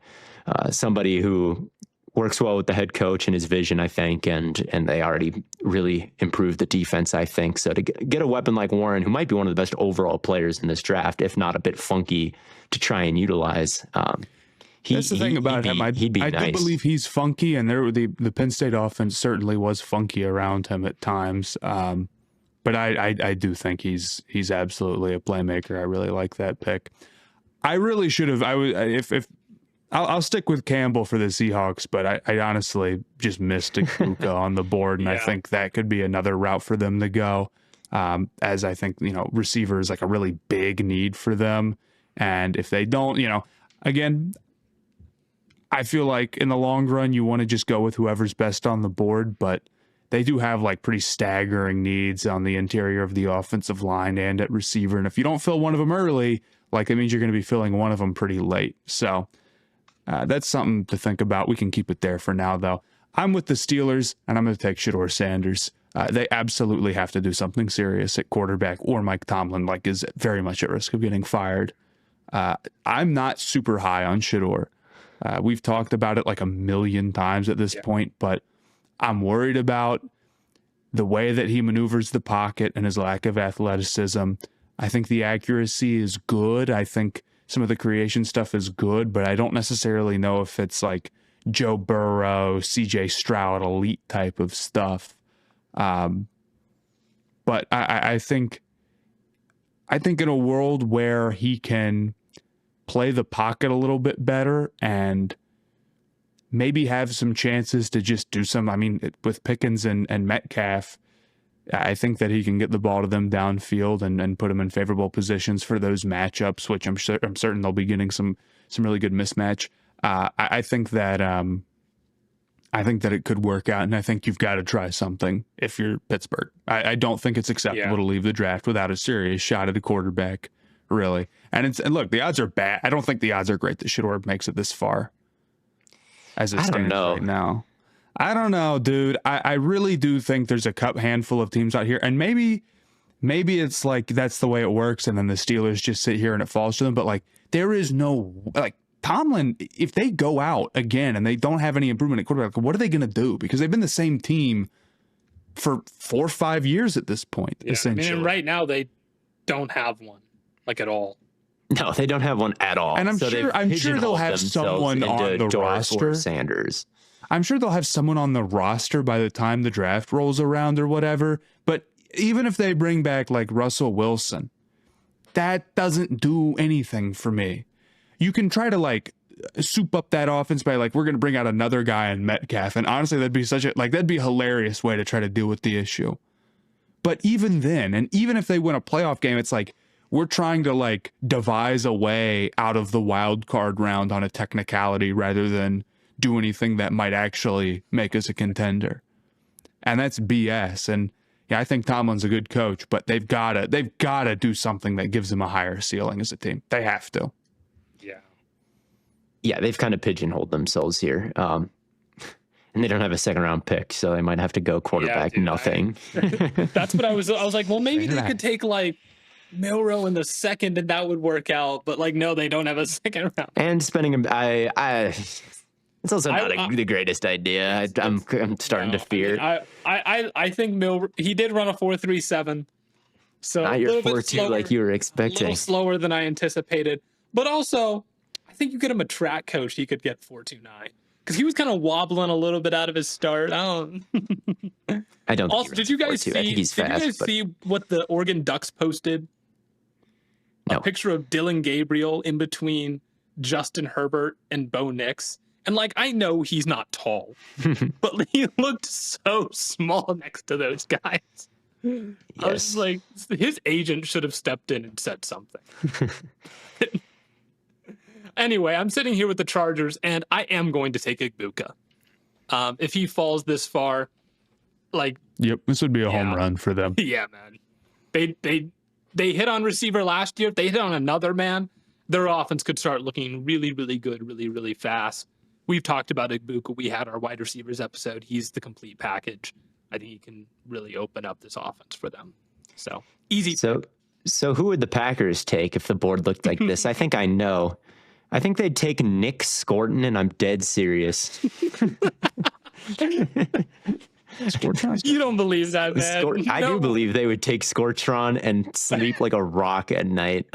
S2: somebody who works well with the head coach and his vision, I think, and they already really improved the defense, I think. So to get a weapon like Warren, who might be one of the best overall players in this draft, if not a bit funky to try and utilize.
S3: That's the thing about him. I do believe he's funky, and the Penn State offense certainly was funky around him at times. But I do think he's absolutely a playmaker. I really like that pick. I really should have. I'll stick with Campbell for the Seahawks, but I honestly just missed Luka on the board, and I think that could be another route for them to go. As I think receiver is like a really big need for them, and if they don't, again, I feel like in the long run you want to just go with whoever's best on the board, but they do have pretty staggering needs on the interior of the offensive line and at receiver, and if you don't fill one of them early, it means you're going to be filling one of them pretty late. So. That's something to think about. We can keep it there for now, though. I'm with the Steelers, and I'm going to take Shedeur Sanders. They absolutely have to do something serious at quarterback, or Mike Tomlin is very much at risk of getting fired. I'm not super high on Shedeur. We've talked about it a million times at this point, but I'm worried about the way that he maneuvers the pocket and his lack of athleticism. I think the accuracy is good. I think some of the creation stuff is good, but I don't necessarily know if it's Joe Burrow, CJ Stroud, elite type of stuff. But I think in a world where he can play the pocket a little bit better and maybe have some chances to just do some, with Pickens and Metcalf, I think that he can get the ball to them downfield and put them in favorable positions for those matchups, which I'm certain they'll be getting some really good mismatch. I think that it could work out, and I think you've got to try something if you're Pittsburgh. I don't think it's acceptable to leave the draft without a serious shot at a quarterback, really. And look, the odds are bad. I don't think the odds are great that Shedeur makes it this far as it stands right now. I don't know, dude. I really do think there's a handful of teams out here, and maybe it's that's the way it works, and then the Steelers just sit here and it falls to them. But there is no Tomlin. If they go out again and they don't have any improvement at quarterback, what are they going to do? Because they've been the same team for 4 or 5 years at this point. Essentially,
S1: and right now they don't have one, like at all.
S2: No, they don't have one at all.
S3: And I'm
S2: so
S3: sure they'll have someone on the roster.
S2: Sanders.
S3: I'm sure they'll have someone on the roster by the time the draft rolls around or whatever. But even if they bring back like Russell Wilson, that doesn't do anything for me. You can try to like soup up that offense by like, we're going to bring out another guy in Metcalf. And honestly, that'd be a hilarious way to try to deal with the issue. But even then, and even if they win a playoff game, it's like, we're trying to like devise a way out of the wild card round on a technicality rather than do anything that might actually make us a contender. And that's BS. And yeah, I think Tomlin's a good coach, but they've got to do something that gives them a higher ceiling as a team. They have to.
S2: Yeah, they've kind of pigeonholed themselves here. And they don't have a second round pick, so they might have to go quarterback nothing.
S1: That's what I was like, well, maybe they could take like Milroe in the second and that would work out, but like no, they don't have a second round.
S2: And spending it's also not the greatest idea. I'm starting to fear.
S1: I think Milroe, he did run a 4.37, so
S2: not your 4.2 like you were expecting.
S1: A little slower than I anticipated, but also I think you get him a track coach, he could get 4.29 because he was kind of wobbling a little bit out of his start. I don't. Also, did you guys see? Did you guys see what the Oregon Ducks posted?
S2: No.
S1: A picture of Dylan Gabriel in between Justin Herbert and Bo Nix. And like, I know he's not tall, but he looked so small next to those guys. Yes. I was like, his agent should have stepped in and said something. Anyway, I'm sitting here with the Chargers, and I am going to take Igbuka. If he falls this far, like...
S3: Yep, this would be a home run for them.
S1: Yeah, man. They hit on receiver last year. If they hit on another man, their offense could start looking really, really good, really, really fast. We've talked about Igbuka. We had our wide receivers episode. He's the complete package. I think he can really open up this offense for them. So, easy.
S2: So who would the Packers take if the board looked like this? I think I know. I think they'd take Nick Scorton, and I'm dead serious.
S1: You don't believe that, man.
S2: I do believe they would take Scortron and sleep like a rock at night.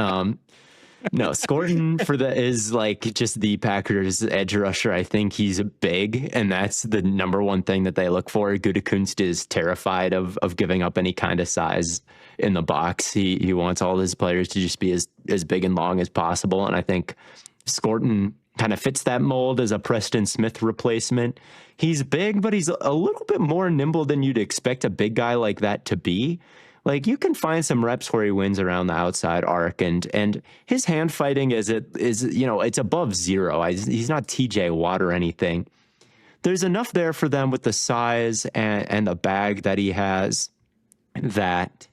S2: No, Scorton is like just the Packers edge rusher. I think he's big, and that's the number one thing that they look for. Gutekunst is terrified of giving up any kind of size in the box. He wants all his players to just be as big and long as possible, and I think Scorton kind of fits that mold as a Preston Smith replacement. He's big, but he's a little bit more nimble than you'd expect a big guy like that to be. Like, you can find some reps where he wins around the outside arc, and his hand fighting is it's above zero. He's not TJ Watt or anything. There's enough there for them with the size and the bag that he has that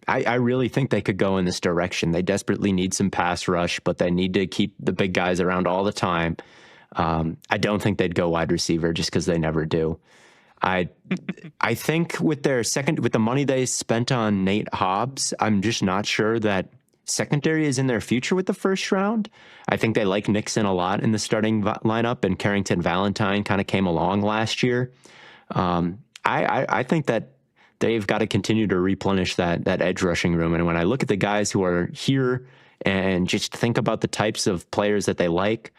S2: I really think they could go in this direction. They desperately need some pass rush, but they need to keep the big guys around all the time. I don't think they'd go wide receiver just because they never do. I think with the money they spent on Nate Hobbs, I'm just not sure that secondary is in their future with the first round. I think they like Nixon a lot in the starting lineup, and Carrington Valentine kind of came along last year. I think that they've got to continue to replenish that edge rushing room. And when I look at the guys who are here and just think about the types of players that they like,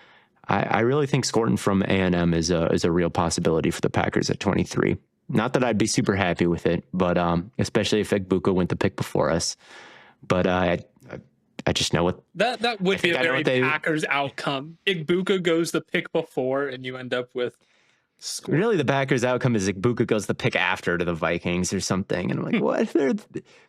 S2: I really think Scorton from A&M is a real possibility for the Packers at 23. Not that I'd be super happy with it, but especially if Igbuka went the pick before us. But I just know what
S1: that would be a very Packers outcome. Igbuka goes the pick before, and you end up with Scorton.
S2: Really, the Packers outcome is Igbuka goes the pick after to the Vikings or something, and I'm like, what?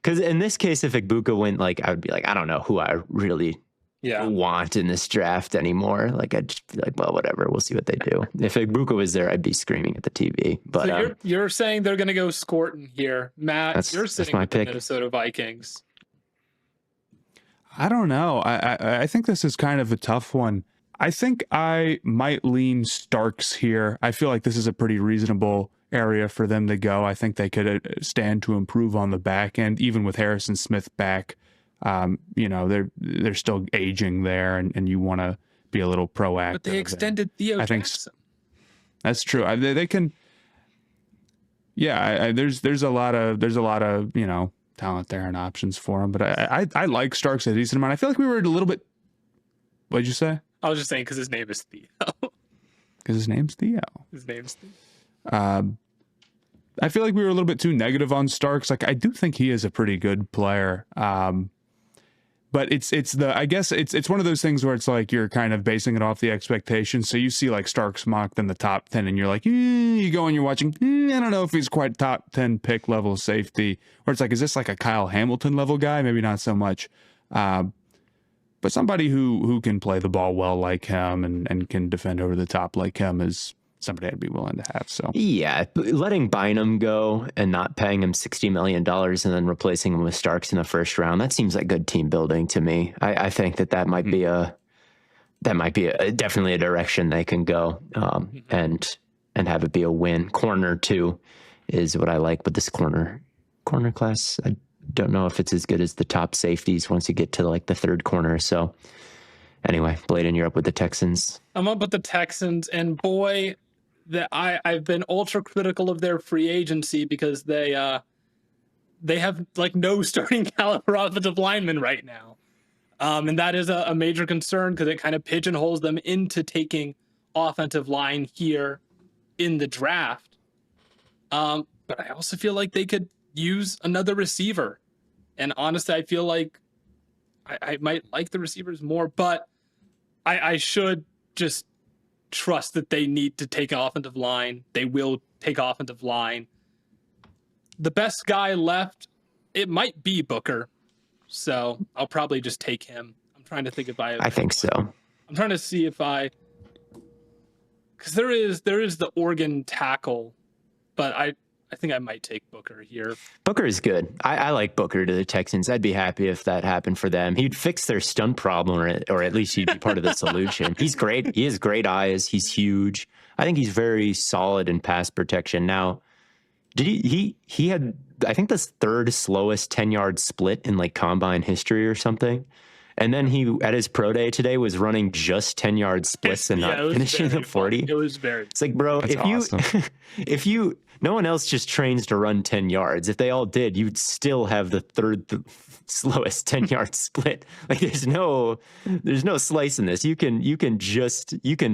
S2: Because in this case, if Igbuka went, like, I would be like, I don't know who I really want in this draft anymore. Like, I'd just be like, well, whatever, we'll see what they do. If Igbuka was there, I'd be screaming at the TV. But
S1: so you're saying they're going to go Scorton here, Matt? You're sitting with the Minnesota Vikings.
S3: I don't know. I think this is kind of a tough one. I think I might lean Starks here. I feel like this is a pretty reasonable area for them to go. I think they could stand to improve on the back end, even with Harrison Smith back. They're still aging there, and you want to be a little proactive.
S1: But they extended Theo Jackson.
S3: That's true. They can. Yeah, there's a lot of talent there and options for him. But I like Starks a decent amount. I feel like we were a little bit. What'd you say?
S1: I was just saying because his name is Theo.
S3: Because his name's Theo.
S1: His name's Theo.
S3: I feel like we were a little bit too negative on Starks. Like, I do think he is a pretty good player. But I guess it's one of those things where it's like you're kind of basing it off the expectations. So you see like Starks mocked in the top 10 and you're like, you go and you're watching, I don't know if he's quite top 10 pick level safety. Or it's like, is this like a Kyle Hamilton level guy? Maybe not so much. But somebody who can play the ball well like him and can defend over the top like him is somebody I'd be willing to have. So
S2: yeah, letting Bynum go and not paying him $60 million and then replacing him with Starks in the first round, that seems like good team building to me. I think that might be definitely a direction they can go, and have it be a win. Corner too is what I like, but this corner class, I don't know if it's as good as the top safeties once you get to like the third corner. So anyway, Blaiden, you're up with the Texans.
S1: I'm up with the Texans, and boy, that I've been ultra critical of their free agency because they have like no starting caliber offensive linemen right now, and that is a major concern because it kind of pigeonholes them into taking offensive line here in the draft. But I also feel like they could use another receiver, and honestly, I feel like I might like the receivers more, but I should just trust that they need to take offensive line. They will take offensive line. The best guy left, it might be Booker, so I'll probably just take him. I'm trying to think if I
S2: think so.
S1: I'm trying to see if because there is the Oregon tackle, but I think I might take Booker here.
S2: Booker is good. I like Booker to the Texans. I'd be happy if that happened for them. He'd fix their stunt problem, or at least he'd be part of the solution. He's great. He has great eyes. He's huge. I think he's very solid in pass protection. Now, did he had, I think, the third slowest 10-yard split in like combine history or something. And then he, at his pro day today, was running just 10-yard splits and not finishing the 40.
S1: It was very.
S2: It's like, bro,
S3: That's awesome.
S2: if you, no one else just trains to run 10 yards. If they all did, you'd still have the third slowest 10-yard split. Like there's no slice in this. You can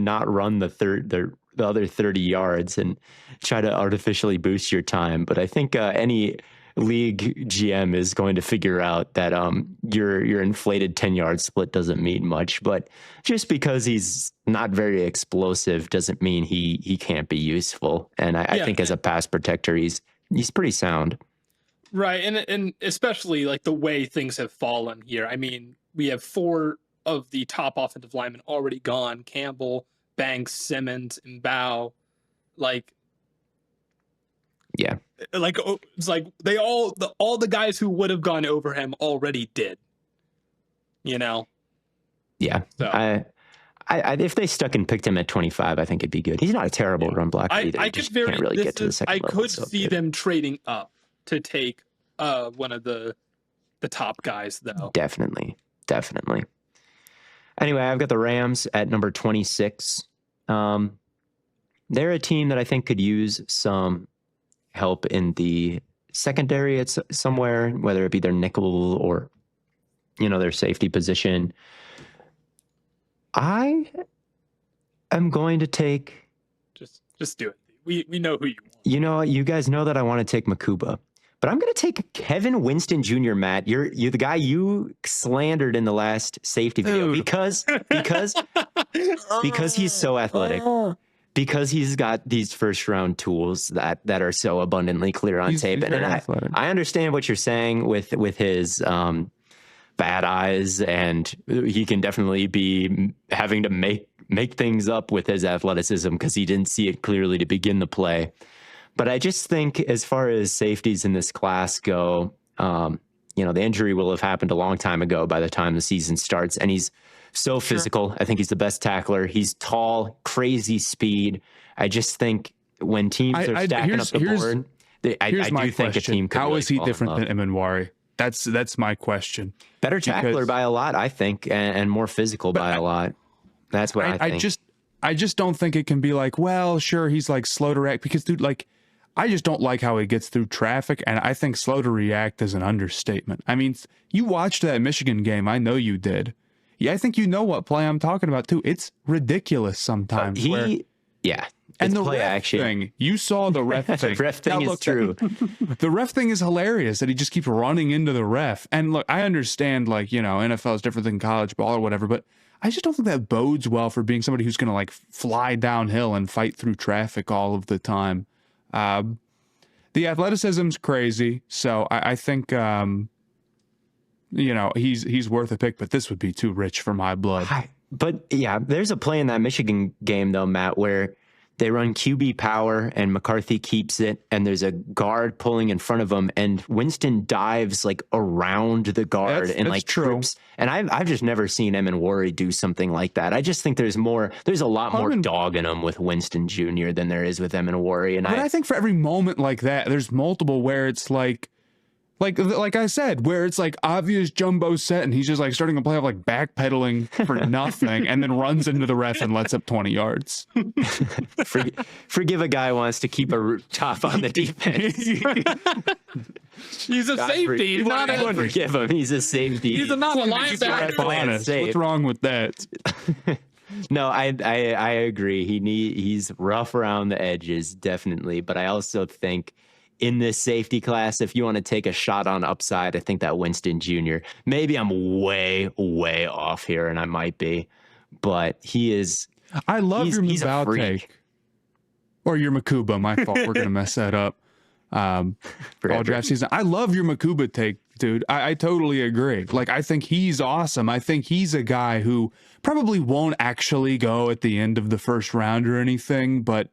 S2: not run the other 30 yards and try to artificially boost your time. But I think any league GM is going to figure out that your inflated 10-yard split doesn't mean much, but just because he's not very explosive doesn't mean he can't be useful. And I think as a pass protector, he's pretty sound.
S1: Right, and especially like the way things have fallen here. I mean, we have 4 of the top offensive linemen already gone: Campbell, Banks, Simmons, and Bow.
S2: Yeah.
S1: It's like they all the guys who would have gone over him already did. You know?
S2: Yeah. So I if they stuck and picked him at 25, I think it'd be good. He's not a terrible run blocker either.
S1: I
S2: just
S1: could
S2: can't really get to the second level.
S1: I could see them trading up to take one of the top guys though.
S2: Definitely. Anyway, I've got the Rams at number 26. They're a team that I think could use some help in the secondary. It's somewhere, whether it be their nickel or their safety position. I am going to take.
S1: Just do it. We know who you want.
S2: You know, you guys know that I want to take Makuba, but I'm going to take Kevin Winston Jr. Matt, you're the guy you slandered in the last safety video because he's so athletic. Because he's got these first round tools that are so abundantly clear on tape. And I understand what you're saying with his bad eyes, and he can definitely be having to make things up with his athleticism because he didn't see it clearly to begin the play. But I just think as far as safeties in this class go, the injury will have happened a long time ago by the time the season starts, and he's so physical. I think he's the best tackler. He's tall, crazy speed. I just think when teams are stacking up the board, I do think a team could.
S3: How
S2: really
S3: is he
S2: fall
S3: different than Emanwari? That's my question.
S2: Better tackler by a lot, I think, and more physical by a lot. That's what I think.
S3: I just don't think it can be like, well, sure, he's like slow to react because, dude, like I just don't like how he gets through traffic, and I think slow to react is an understatement. I mean, you watched that Michigan game. I know you did. Yeah, I think you know what play I'm talking about, too. It's ridiculous sometimes.
S2: And
S3: the
S2: play
S3: ref
S2: action.
S3: thing, you saw the ref thing.
S2: The ref thing is true.
S3: The ref thing is hilarious that he just keeps running into the ref. And look, I understand, like, you know, NFL is different than college ball or whatever, but I just don't think that bodes well for being somebody who's going to, like, fly downhill and fight through traffic all of the time. The athleticism's crazy, so I think, you know, he's worth a pick, but this would be too rich for my blood.
S2: But yeah, there's a play in that Michigan game though, Matt, where they run QB power and McCarthy keeps it, and there's a guard pulling in front of him, and Winston dives like around the guard and like trips. And I've just never seen Eminwari do something like that. I just think there's a lot more dog in him with Winston Jr. than there is with Eminwari. And
S3: I think for every moment like that, there's multiple where it's like I said, where it's like obvious jumbo set and he's just like starting a play of like backpedaling for nothing and then runs into the ref and lets up 20 yards.
S2: Forgive a guy who wants to keep a top on the defense.
S1: He's a safety. He's not a
S2: forgive him. He's a safety.
S1: He's not a linebacker.
S3: What's wrong with that?
S2: No, I agree. He's rough around the edges, definitely. But I also think in this safety class, if you want to take a shot on upside, I think that Winston Jr., maybe I'm way, way off here, and I might be, but he is.
S3: I love your Mubal take. Or your Makuba. My fault. We're going to mess that up. All draft season. I love your Makuba take, dude. I totally agree. Like, I think he's awesome. I think he's a guy who probably won't actually go at the end of the first round or anything, but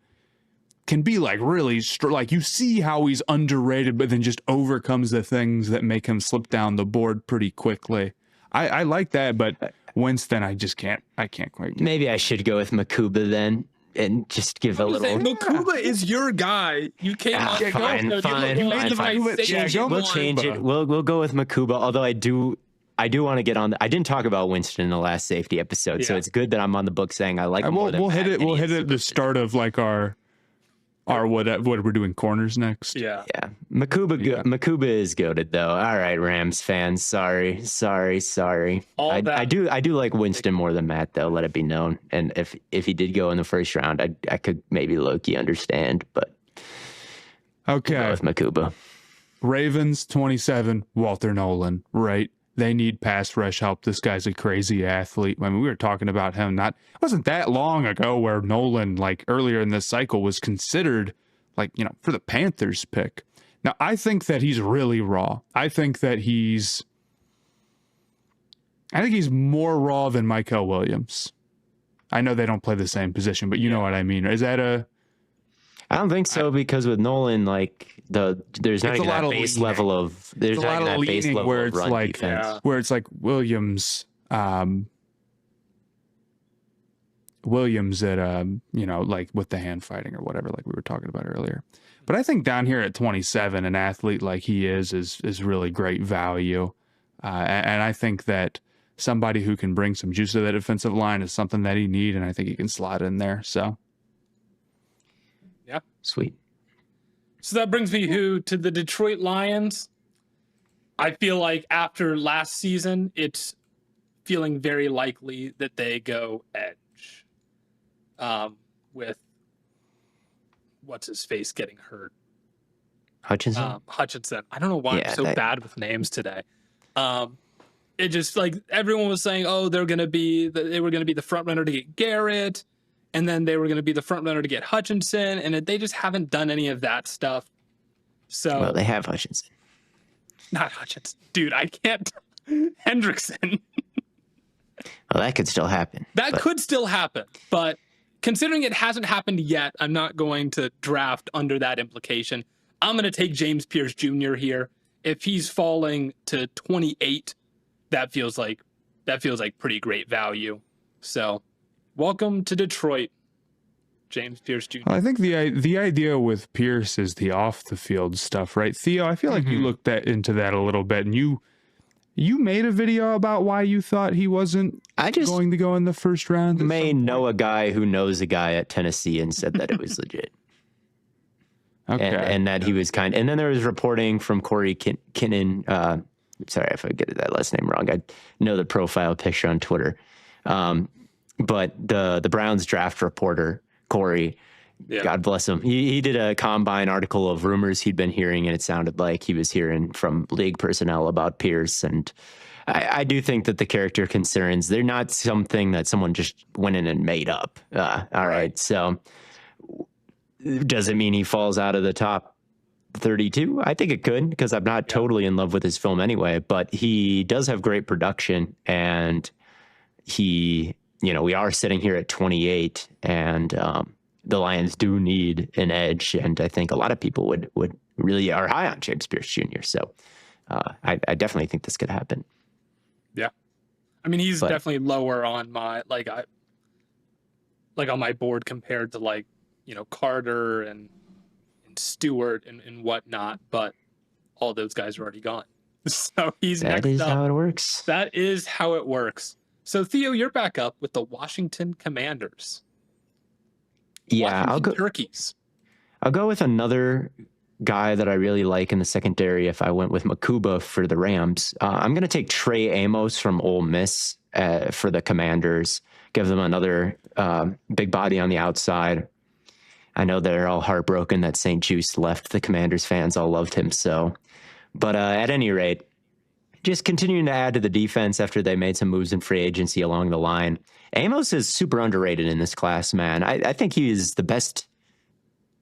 S3: can be like really like you see how he's underrated, but then just overcomes the things that make him slip down the board pretty quickly. I like that, but Winston, I can't quite.
S2: Maybe I should go with Makuba then and just give a little.
S1: Makuba is your guy. You came on.
S2: Fine. We'll change it. We'll go with Makuba. Although I do want to get on. I didn't talk about Winston in the last safety episode, so it's good that I'm on the book saying I like.
S3: And we'll hit it. We'll hit it at the start of like our what we're doing corners next.
S2: Yeah. Makuba is goated though. All right, Rams fans. Sorry. I do like Winston more than Matt though. Let it be known. And if he did go in the first round, I could maybe low-key understand. But
S3: okay,
S2: we'll go with Makuba.
S3: Ravens 27. Walter Nolan. Right. They need pass rush help. This guy's a crazy athlete. I mean, we were talking about him it wasn't that long ago where Nolan, like earlier in this cycle, was considered like, you know, for the Panthers pick. Now, I think that he's really raw. I think he's more raw than Michael Williams. I know they don't play the same position, but you know what I mean. Is that
S2: I don't think so, because with Nolan, like there's not even that base level of there's not even that base level
S3: where
S2: of
S3: it's
S2: run
S3: like
S2: defense.
S3: Where it's like Williams at you know, like with the hand fighting or whatever, like we were talking about earlier. But I think down here at 27, an athlete like he is really great value, and I think that somebody who can bring some juice to that defensive line is something that he needs, and I think he can slot in there. So.
S1: Yeah.
S2: Sweet.
S1: So that brings me to the Detroit Lions. I feel like after last season, it's feeling very likely that they go edge. With what's his face getting hurt.
S2: Hutchinson.
S1: I don't know why I'm so bad with names today. It just like everyone was saying, oh, they were going to be the front runner to get Garrett. And then they were going to be the front runner to get Hutchinson, and they just haven't done any of that stuff. So,
S2: well, they have Hutchinson.
S1: Not Hutchinson. Dude, I can't. Hendrickson.
S2: Well, that could still happen.
S1: Could still happen. But considering it hasn't happened yet, I'm not going to draft under that implication. I'm going to take James Pierce Jr. here. If he's falling to 28, that feels like pretty great value. So, welcome to Detroit, James Pierce Jr.
S3: I think the idea with Pierce is the off the field stuff, right? Theo, I feel like you looked into that a little bit, and you made a video about why you thought he wasn't going to go in the first round.
S2: May know a guy who knows a guy at Tennessee and said that it was legit. and that he was and then there was reporting from Corey Kinnan. Sorry if I get that last name wrong. I know the profile picture on Twitter. But the Browns draft reporter, Corey, God bless him. He did a combine article of rumors he'd been hearing, and it sounded like he was hearing from league personnel about Pierce. And I do think that the character concerns, they're not something that someone just went in and made up. All right. So does it mean he falls out of the top 32? I think it could, because I'm not totally in love with his film anyway, but he does have great production, and we are sitting here at 28, and the Lions do need an edge, and I think a lot of people would really are high on James Pierce Jr. So I definitely think this could happen.
S1: Yeah, I mean, he's definitely lower on my on my board compared to Carter and Stewart and whatnot, but all those guys are already gone. So he's next up.
S2: That is how it works.
S1: That is how it works. So Theo, you're back up with the Washington Commanders.
S2: Yeah, I'll go
S1: Turkeys.
S2: I'll go with another guy that I really like in the secondary if I went with Makuba for the Rams. I'm going to take Trey Amos from Ole Miss for the Commanders. Give them another big body on the outside. I know they're all heartbroken that St. Juice left. The Commanders fans all loved him so. But at any rate, just continuing to add to the defense after they made some moves in free agency along the line. Amos is super underrated in this class, man. I think he is the best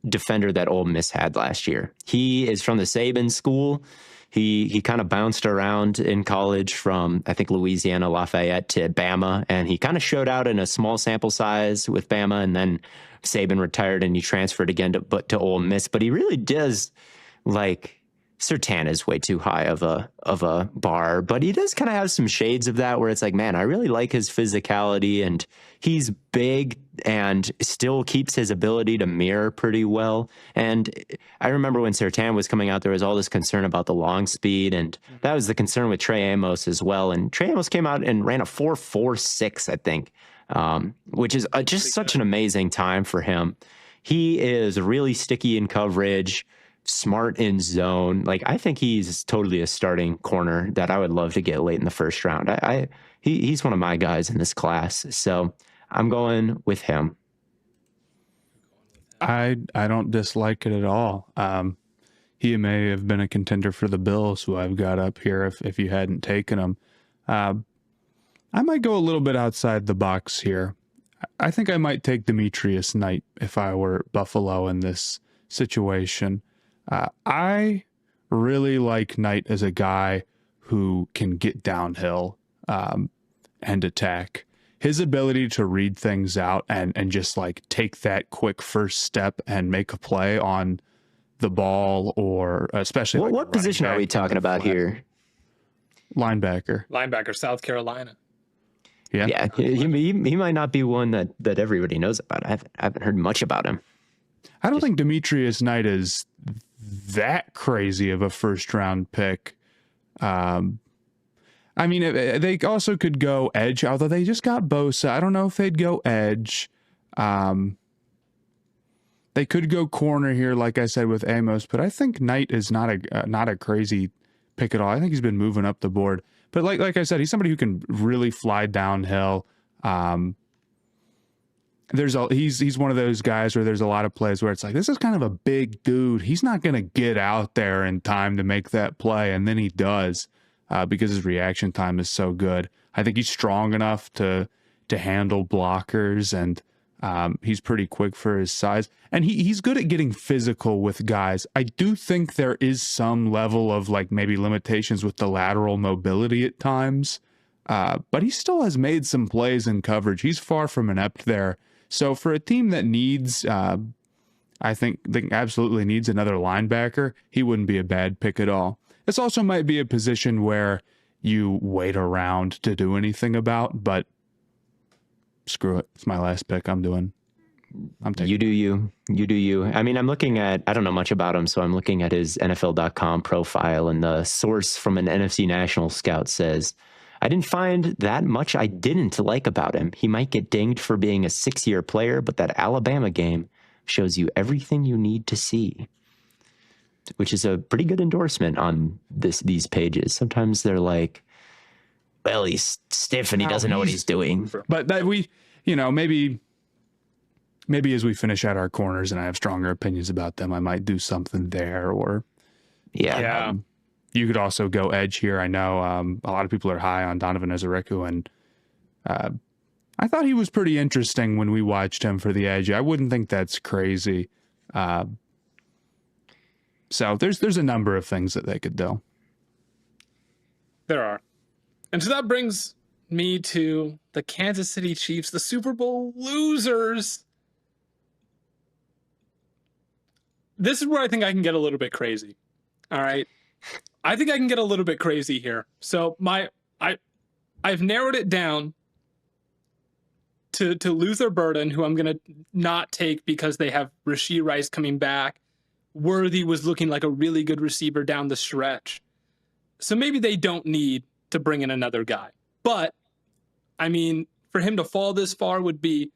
S2: defender that Ole Miss had last year. He is from the Saban school. He kind of bounced around in college from, I think, Louisiana Lafayette to Bama, and he kind of showed out in a small sample size with Bama, and then Saban retired and he transferred again to Ole Miss. But he really does, Surtain is way too high of a bar, but he does kind of have some shades of that where it's like, man, I really like his physicality, and he's big and still keeps his ability to mirror pretty well. And I remember when Surtain was coming out, there was all this concern about the long speed, and that was the concern with Trey Amos as well. And Trey Amos came out and ran a 4.46, I think, which is just such an amazing time for him. He is really sticky in coverage, smart in zone. I think he's totally a starting corner that I would love to get late in the first round. He's one of my guys in this class, so I'm going with him.
S3: I don't dislike it at all. He may have been a contender for the Bills, who I've got up here if you hadn't taken him. I might go a little bit outside the box here. I think I might take Demetrius Knight if I were Buffalo in this situation. I really like Knight as a guy who can get downhill and attack. His ability to read things out and just take that quick first step and make a play on the ball, or especially
S2: what position are we talking about here?
S3: Linebacker,
S1: South Carolina.
S2: Yeah. He might not be one that everybody knows about. I haven't heard much about him.
S3: I don't think Demetrius Knight is that crazy of a first round pick. I mean, they also could go edge, although they just got Bosa. I don't know if they'd go edge. They could go corner here, like I said, with Amos, but I think Knight is not a crazy pick at all. I think he's been moving up the board. But like I said, he's somebody who can really fly downhill. He's one of those guys where there's a lot of plays where it's like, this is kind of a big dude. He's not going to get out there in time to make that play, and then he does because his reaction time is so good. I think he's strong enough to handle blockers, and he's pretty quick for his size. And he's good at getting physical with guys. I do think there is some level of maybe limitations with the lateral mobility at times, but he still has made some plays in coverage. He's far from inept there. So for a team that needs, I think they absolutely needs another linebacker, he wouldn't be a bad pick at all. This also might be a position where you wait around to do anything about, but screw it. It's my last pick. I'm taking
S2: You do you. I mean, I'm looking at, I don't know much about him, so I'm looking at his NFL.com profile, and the source from an NFC National scout says, I didn't find that much I didn't like about him. He might get dinged for being a 6-year player, but that Alabama game shows you everything you need to see. which is a pretty good endorsement on these pages. Sometimes they're like, well, he's stiff and he doesn't know what he's doing.
S3: But that maybe as we finish out our corners and I have stronger opinions about them, I might do something there. Or you could also go edge here. I know a lot of people are high on Donovan Ezeriku, and I thought he was pretty interesting when we watched him for the edge. I wouldn't think that's crazy. So there's a number of things that they could do.
S1: There are. And so that brings me to the Kansas City Chiefs, the Super Bowl losers. This is where I think I can get a little bit crazy. All right. I think I can get a little bit crazy here. So I've narrowed it down to Luther Burden, who I'm going to not take because they have Rashee Rice coming back. Worthy was looking like a really good receiver down the stretch. So maybe they don't need to bring in another guy. But, I mean, for him to fall this far would be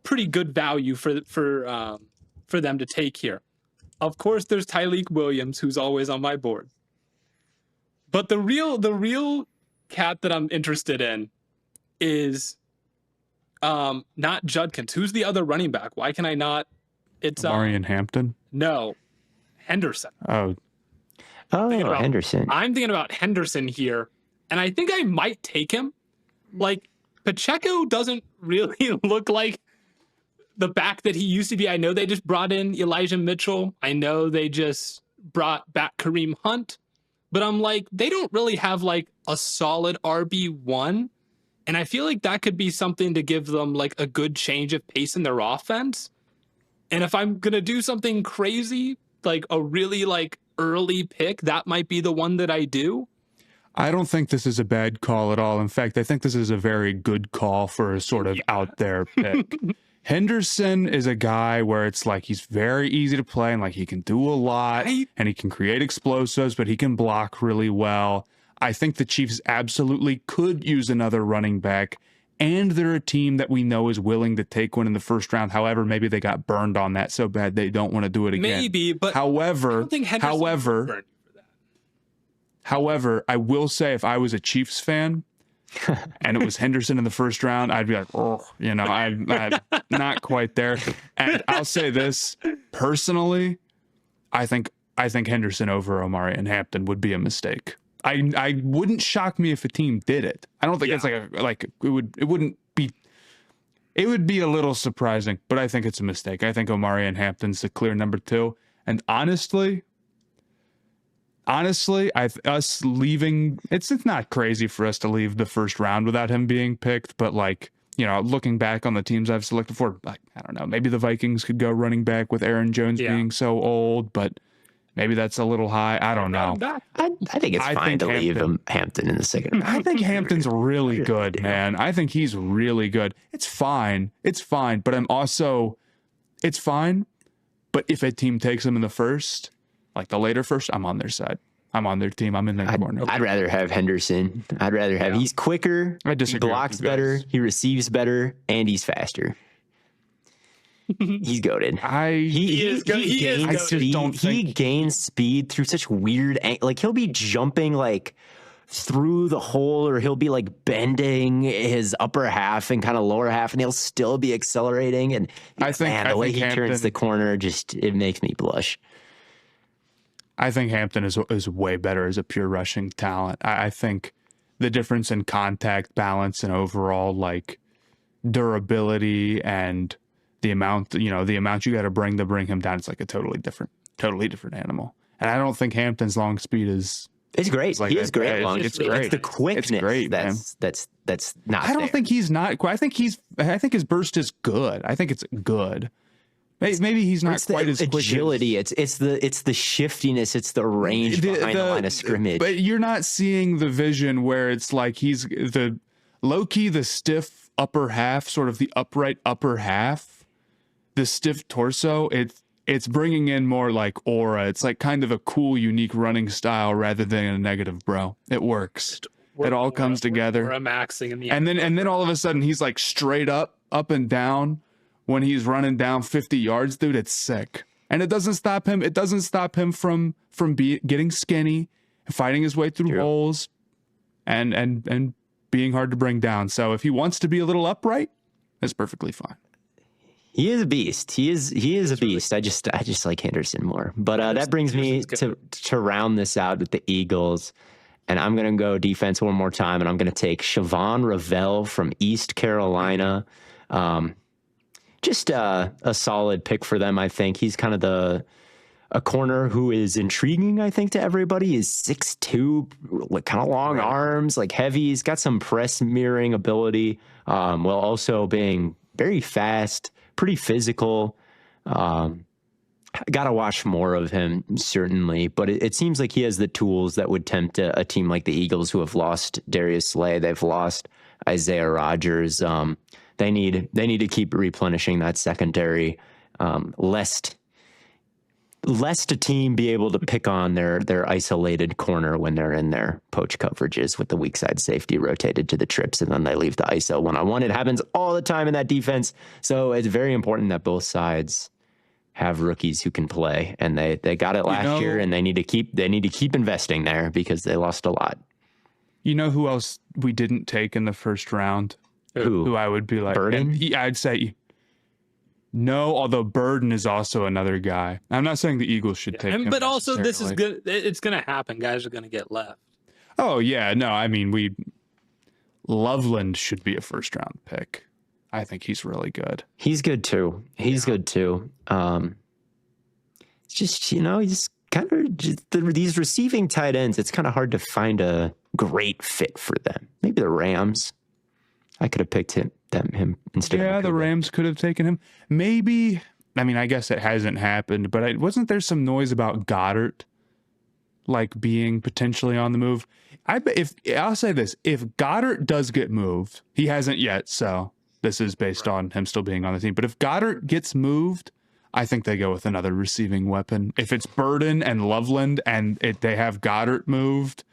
S1: pretty good value for them to take here. Of course, there's Tyleik Williams, who's always on my board. But the real cat that I'm interested in is not Judkins. Who's the other running back? Why can I not? It's
S3: Marion Hampton?
S1: No, Henderson.
S3: Oh,
S2: Henderson.
S1: I'm thinking about Henderson here, and I think I might take him. Like, Pacheco doesn't really look like the back that he used to be. I know they just brought in Elijah Mitchell. I know they just brought back Kareem Hunt. But I'm like, they don't really have like a solid RB1. And I feel like that could be something to give them like a good change of pace in their offense. And if I'm going to do something crazy, like a really like early pick, that might be the one that I do.
S3: I don't think this is a bad call at all. In fact, I think this is a very good call for a sort of out there pick. Henderson is a guy where it's like he's very easy to play and like he can do a lot and he can create explosives, but he can block really well. I think the Chiefs absolutely could use another running back, and they're a team that we know is willing to take one in the first round. However, maybe they got burned on that so bad they don't want to do it again.
S1: Maybe, but
S3: however,
S1: I don't think Henderson would burn you for that.
S3: However, I will say if I was a Chiefs fan and it was Henderson in the first round, I'd be like, oh, I'm not quite there. And I'll say this personally, I think Henderson over Omari and Hampton would be a mistake. I wouldn't shock me if a team did it. I don't think it's it would be a little surprising, but I think it's a mistake. I think Omari and Hampton's the clear number 2. And honestly, us leaving, it's not crazy for us to leave the first round without him being picked, but like, looking back on the teams I've selected for, like, I don't know, maybe the Vikings could go running back with Aaron Jones being so old, but maybe that's a little high. I don't know.
S2: I think it's fine to leave Hampton in the second round.
S3: I think Hampton's really good, man. I think he's really good. It's fine. But it's fine. But if a team takes him in the first, like the later first, I'm on their side. I'm on their team. I'm in their corner.
S2: I'd rather have Henderson. He's quicker. He blocks better. He receives better, and he's faster. He's goated. He gains speed through such weird, like he'll be jumping like through the hole, or he'll be like bending his upper half and kind of lower half, and he'll still be accelerating. And the way he turns the corner, it makes me blush.
S3: I think Hampton is way better as a pure rushing talent. I think the difference in contact balance and overall like durability and the amount you got to bring him down, it's like a totally different animal. And I don't think Hampton's long speed is.
S2: It's great. He is great.
S3: It's great.
S2: It's the quickness. It's great, that's not.
S3: I don't think he's not. I think his burst is good. I think it's good. Maybe he's not quite as quick.
S2: Agility. It's the shiftiness. It's the range behind the line of scrimmage.
S3: But you're not seeing the vision where it's like he's the low key, the stiff upper half, sort of the upright upper half, the stiff torso. It's bringing in more like aura. It's like kind of a cool, unique running style rather than a negative bro. It works. It all comes together.
S1: We're maxing in the
S3: and then all of a sudden he's like straight up and down when he's running down 50 yards, dude. It's sick. And it doesn't stop him. It doesn't stop him from getting skinny, fighting his way through holes, and being hard to bring down. So if he wants to be a little upright, that's perfectly fine.
S2: He is a beast. He is a beast. I just like Henderson more. But that brings me to round this out with the Eagles. And I'm going to go defense one more time, and I'm going to take Siobhan Ravel from East Carolina. Just a solid pick for them, I think. He's kind of a corner who is intriguing, I think, to everybody. He's 6'2", like kind of long arms, like heavy. He's got some press mirroring ability, while also being very fast, pretty physical. Got to watch more of him, certainly. But it seems like he has the tools that would tempt a team like the Eagles, who have lost Darius Slay. They've lost Isaiah Rodgers. They need to keep replenishing that secondary, lest a team be able to pick on their isolated corner when they're in their poach coverages with the weak side safety rotated to the trips, and then they leave the ISO one-on-one. It happens all the time in that defense. So it's very important that both sides have rookies who can play, and they got it last year, and they need to keep investing there because they lost a lot.
S3: You know who else we didn't take in the first round? Who I would be like,
S2: Burden?
S3: I'd say no, although Burden is also another guy. I'm not saying the Eagles should take him.
S1: But also, this is good. It's going to happen. Guys are going to get left.
S3: Oh, yeah. No, I mean, Loveland should be a first round pick. I think he's really good.
S2: He's good too. It's just, he's kind of these receiving tight ends. It's kind of hard to find a great fit for them. Maybe the Rams. I could have picked him instead.
S3: Yeah, the Rams could have taken him. Maybe. I mean, I guess it hasn't happened, but wasn't there some noise about Goddard, like being potentially on the move? I'll say this: if Goddard does get moved, he hasn't yet, so this is based on him still being on the team. But if Goddard gets moved, I think they go with another receiving weapon. If it's Burden and Loveland and they have Goddard moved,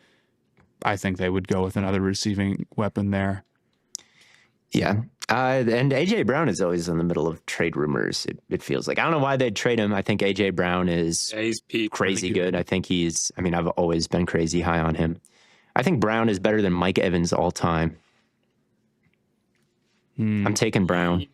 S3: I think they would go with another receiving weapon there.
S2: Yeah. And A.J. Brown is always in the middle of trade rumors, it feels like. I don't know why they'd trade him. I think A.J. Brown is
S1: he's
S2: crazy good. I think I've always been crazy high on him. I think Brown is better than Mike Evans all time. I'm taking Brown.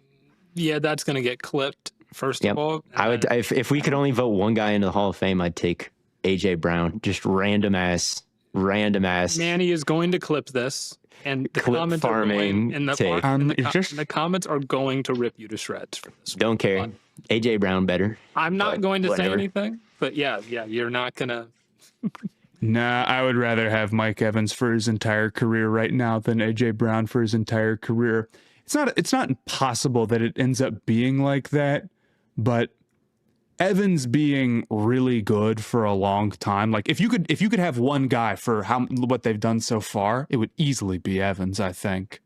S1: Yeah, that's going to get clipped, first of all.
S2: I would, if we could only vote one guy into the Hall of Fame, I'd take A.J. Brown. Just random ass.
S1: Manny is going to clip this. And the comments are going, the comments are going to rip you to shreds for this.
S2: Don't care. A.J. Brown better.
S1: I'm not going to say anything, but yeah, you're not gonna.
S3: Nah, I would rather have Mike Evans for his entire career right now than A.J. Brown for his entire career. It's not impossible that it ends up being like that, but Evans being really good for a long time, like if you could have one guy for what they've done so far, it would easily be Evans. I think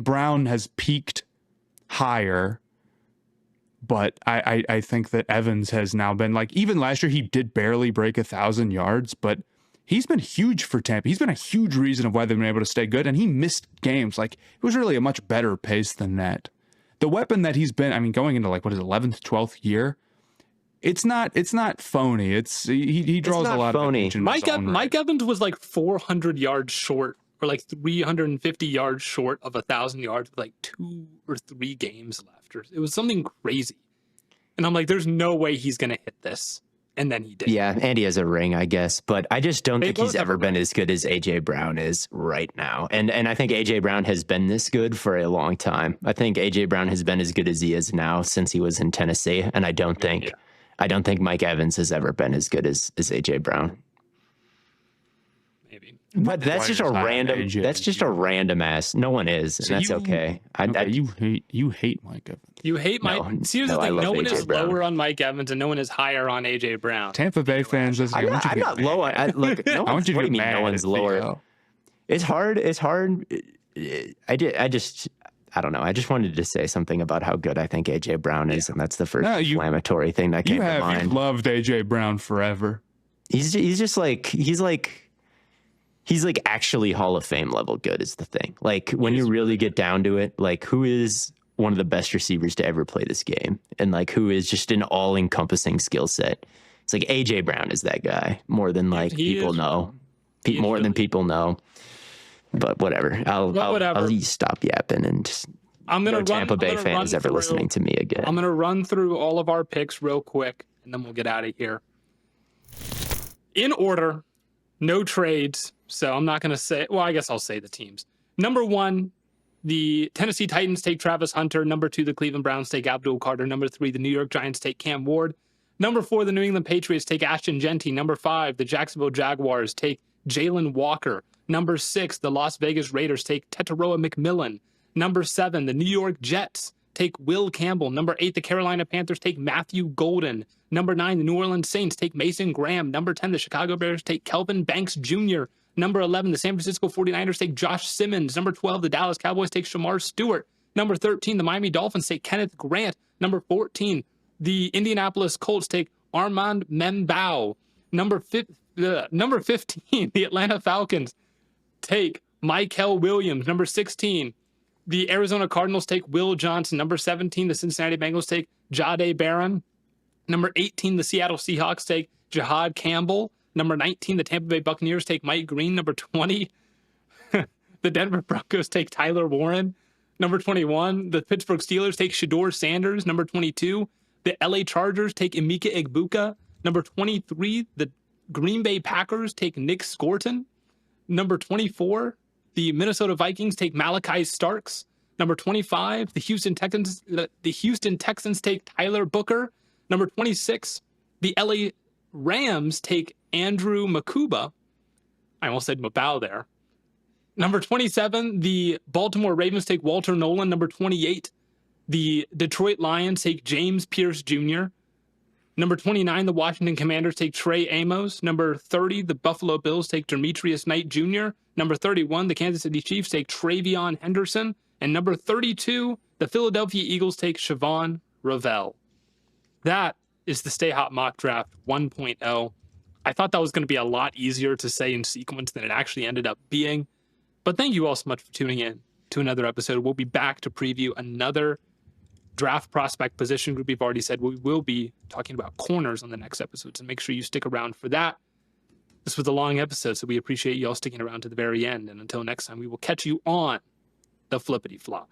S3: Brown has peaked higher, but I think that Evans has now been, like, even last year he did barely break 1,000 yards, but he's been huge for Tampa. He's been a huge reason of why they've been able to stay good, and he missed games. Like, it was really a much better pace than that. The weapon that he's been, I mean, going into like what is 11th, 12th year. It's not phony. He draws a lot
S2: phony.
S3: of attention.
S1: Mike Evans was like 400 yards short, or like 350 yards short of 1,000 yards with like 2 or 3 games left. It was something crazy. And I'm like, there's no way he's going to hit this. And then he did.
S2: Yeah, and he has a ring, I guess. But I just don't think he's ever been as good as A.J. Brown is right now. And I think A.J. Brown has been this good for a long time. I think A.J. Brown has been as good as he is now since he was in Tennessee. And I don't think Mike Evans has ever been as good as A.J. Brown.
S1: Maybe.
S2: But that's just a random. That's just a random ass. No one is, and that's okay.
S3: You hate Mike Evans.
S1: You hate Mike. See, here's the thing: no one is lower on Mike Evans, and no one is higher on A.J. Brown.
S3: Tampa Bay fans,
S2: I'm not low on. Look, I want you to get mad. No one's lower. It's hard. I don't know. I just wanted to say something about how good I think A.J. Brown is, and that's the first inflammatory thing that came to mind.
S3: You've loved A.J. Brown forever.
S2: He's actually Hall of Fame level good is the thing. Like, when you really get down to it, like, who is one of the best receivers to ever play this game, and like who is just an all-encompassing skill set. It's like AJ Brown is that guy more than like people know, more than people know. But whatever, I'll stop yapping and just. No Tampa Bay fan is ever listening to me again.
S1: I'm gonna run through all of our picks real quick, and then we'll get out of here. In order, no trades, so I'm not gonna say. Well, I guess I'll say the teams. Number 1. The Tennessee Titans take Travis Hunter. Number 2, the Cleveland Browns take Abdul Carter. Number 3, the New York Giants take Cam Ward. Number 4, the New England Patriots take Ashton Genty. Number 5, the Jacksonville Jaguars take Jalen Walker. Number 6, the Las Vegas Raiders take Tetaroa McMillan. Number 7, the New York Jets take Will Campbell. Number 8, the Carolina Panthers take Matthew Golden. Number 9, the New Orleans Saints take Mason Graham. Number 10, the Chicago Bears take Kelvin Banks Jr. Number 11, the San Francisco 49ers take Josh Simmons. Number 12, the Dallas Cowboys take Shamar Stewart. Number 13, the Miami Dolphins take Kenneth Grant. Number 14, the Indianapolis Colts take Armand Membao. Number 15, the Atlanta Falcons take Michael Williams. Number 16, the Arizona Cardinals take Will Johnson. Number 17, the Cincinnati Bengals take Jahdae Barron. Number 18, the Seattle Seahawks take Jahad Campbell. Number 19, the Tampa Bay Buccaneers take Mike Green. Number 20, the Denver Broncos take Tyler Warren. Number 21, the Pittsburgh Steelers take Shedeur Sanders. Number 22, the LA Chargers take Emeka Egbuka. Number 23, the Green Bay Packers take Nick Scorton. Number 24, the Minnesota Vikings take Malachi Starks. Number 25, the Houston Texans take Tyler Booker. Number 26, the LA Rams take Andrew Makuba. I almost said Mabau there. Number 27, the Baltimore Ravens take Walter Nolan. Number 28, the Detroit Lions take James Pierce Jr. Number 29, the Washington Commanders take Trey Amos. Number 30, the Buffalo Bills take Demetrius Knight Jr. Number 31, the Kansas City Chiefs take Travion Henderson. And number 32, the Philadelphia Eagles take Siobhan Ravel. That is the Stay Hot Mock Draft 1.0. I thought that was going to be a lot easier to say in sequence than it actually ended up being. But thank you all so much for tuning in to another episode. We'll be back to preview another draft prospect position group. We've already said we will be talking about corners on the next episode, so make sure you stick around for that. This was a long episode, so we appreciate you all sticking around to the very end. And until next time, we will catch you on the Flippity Flop.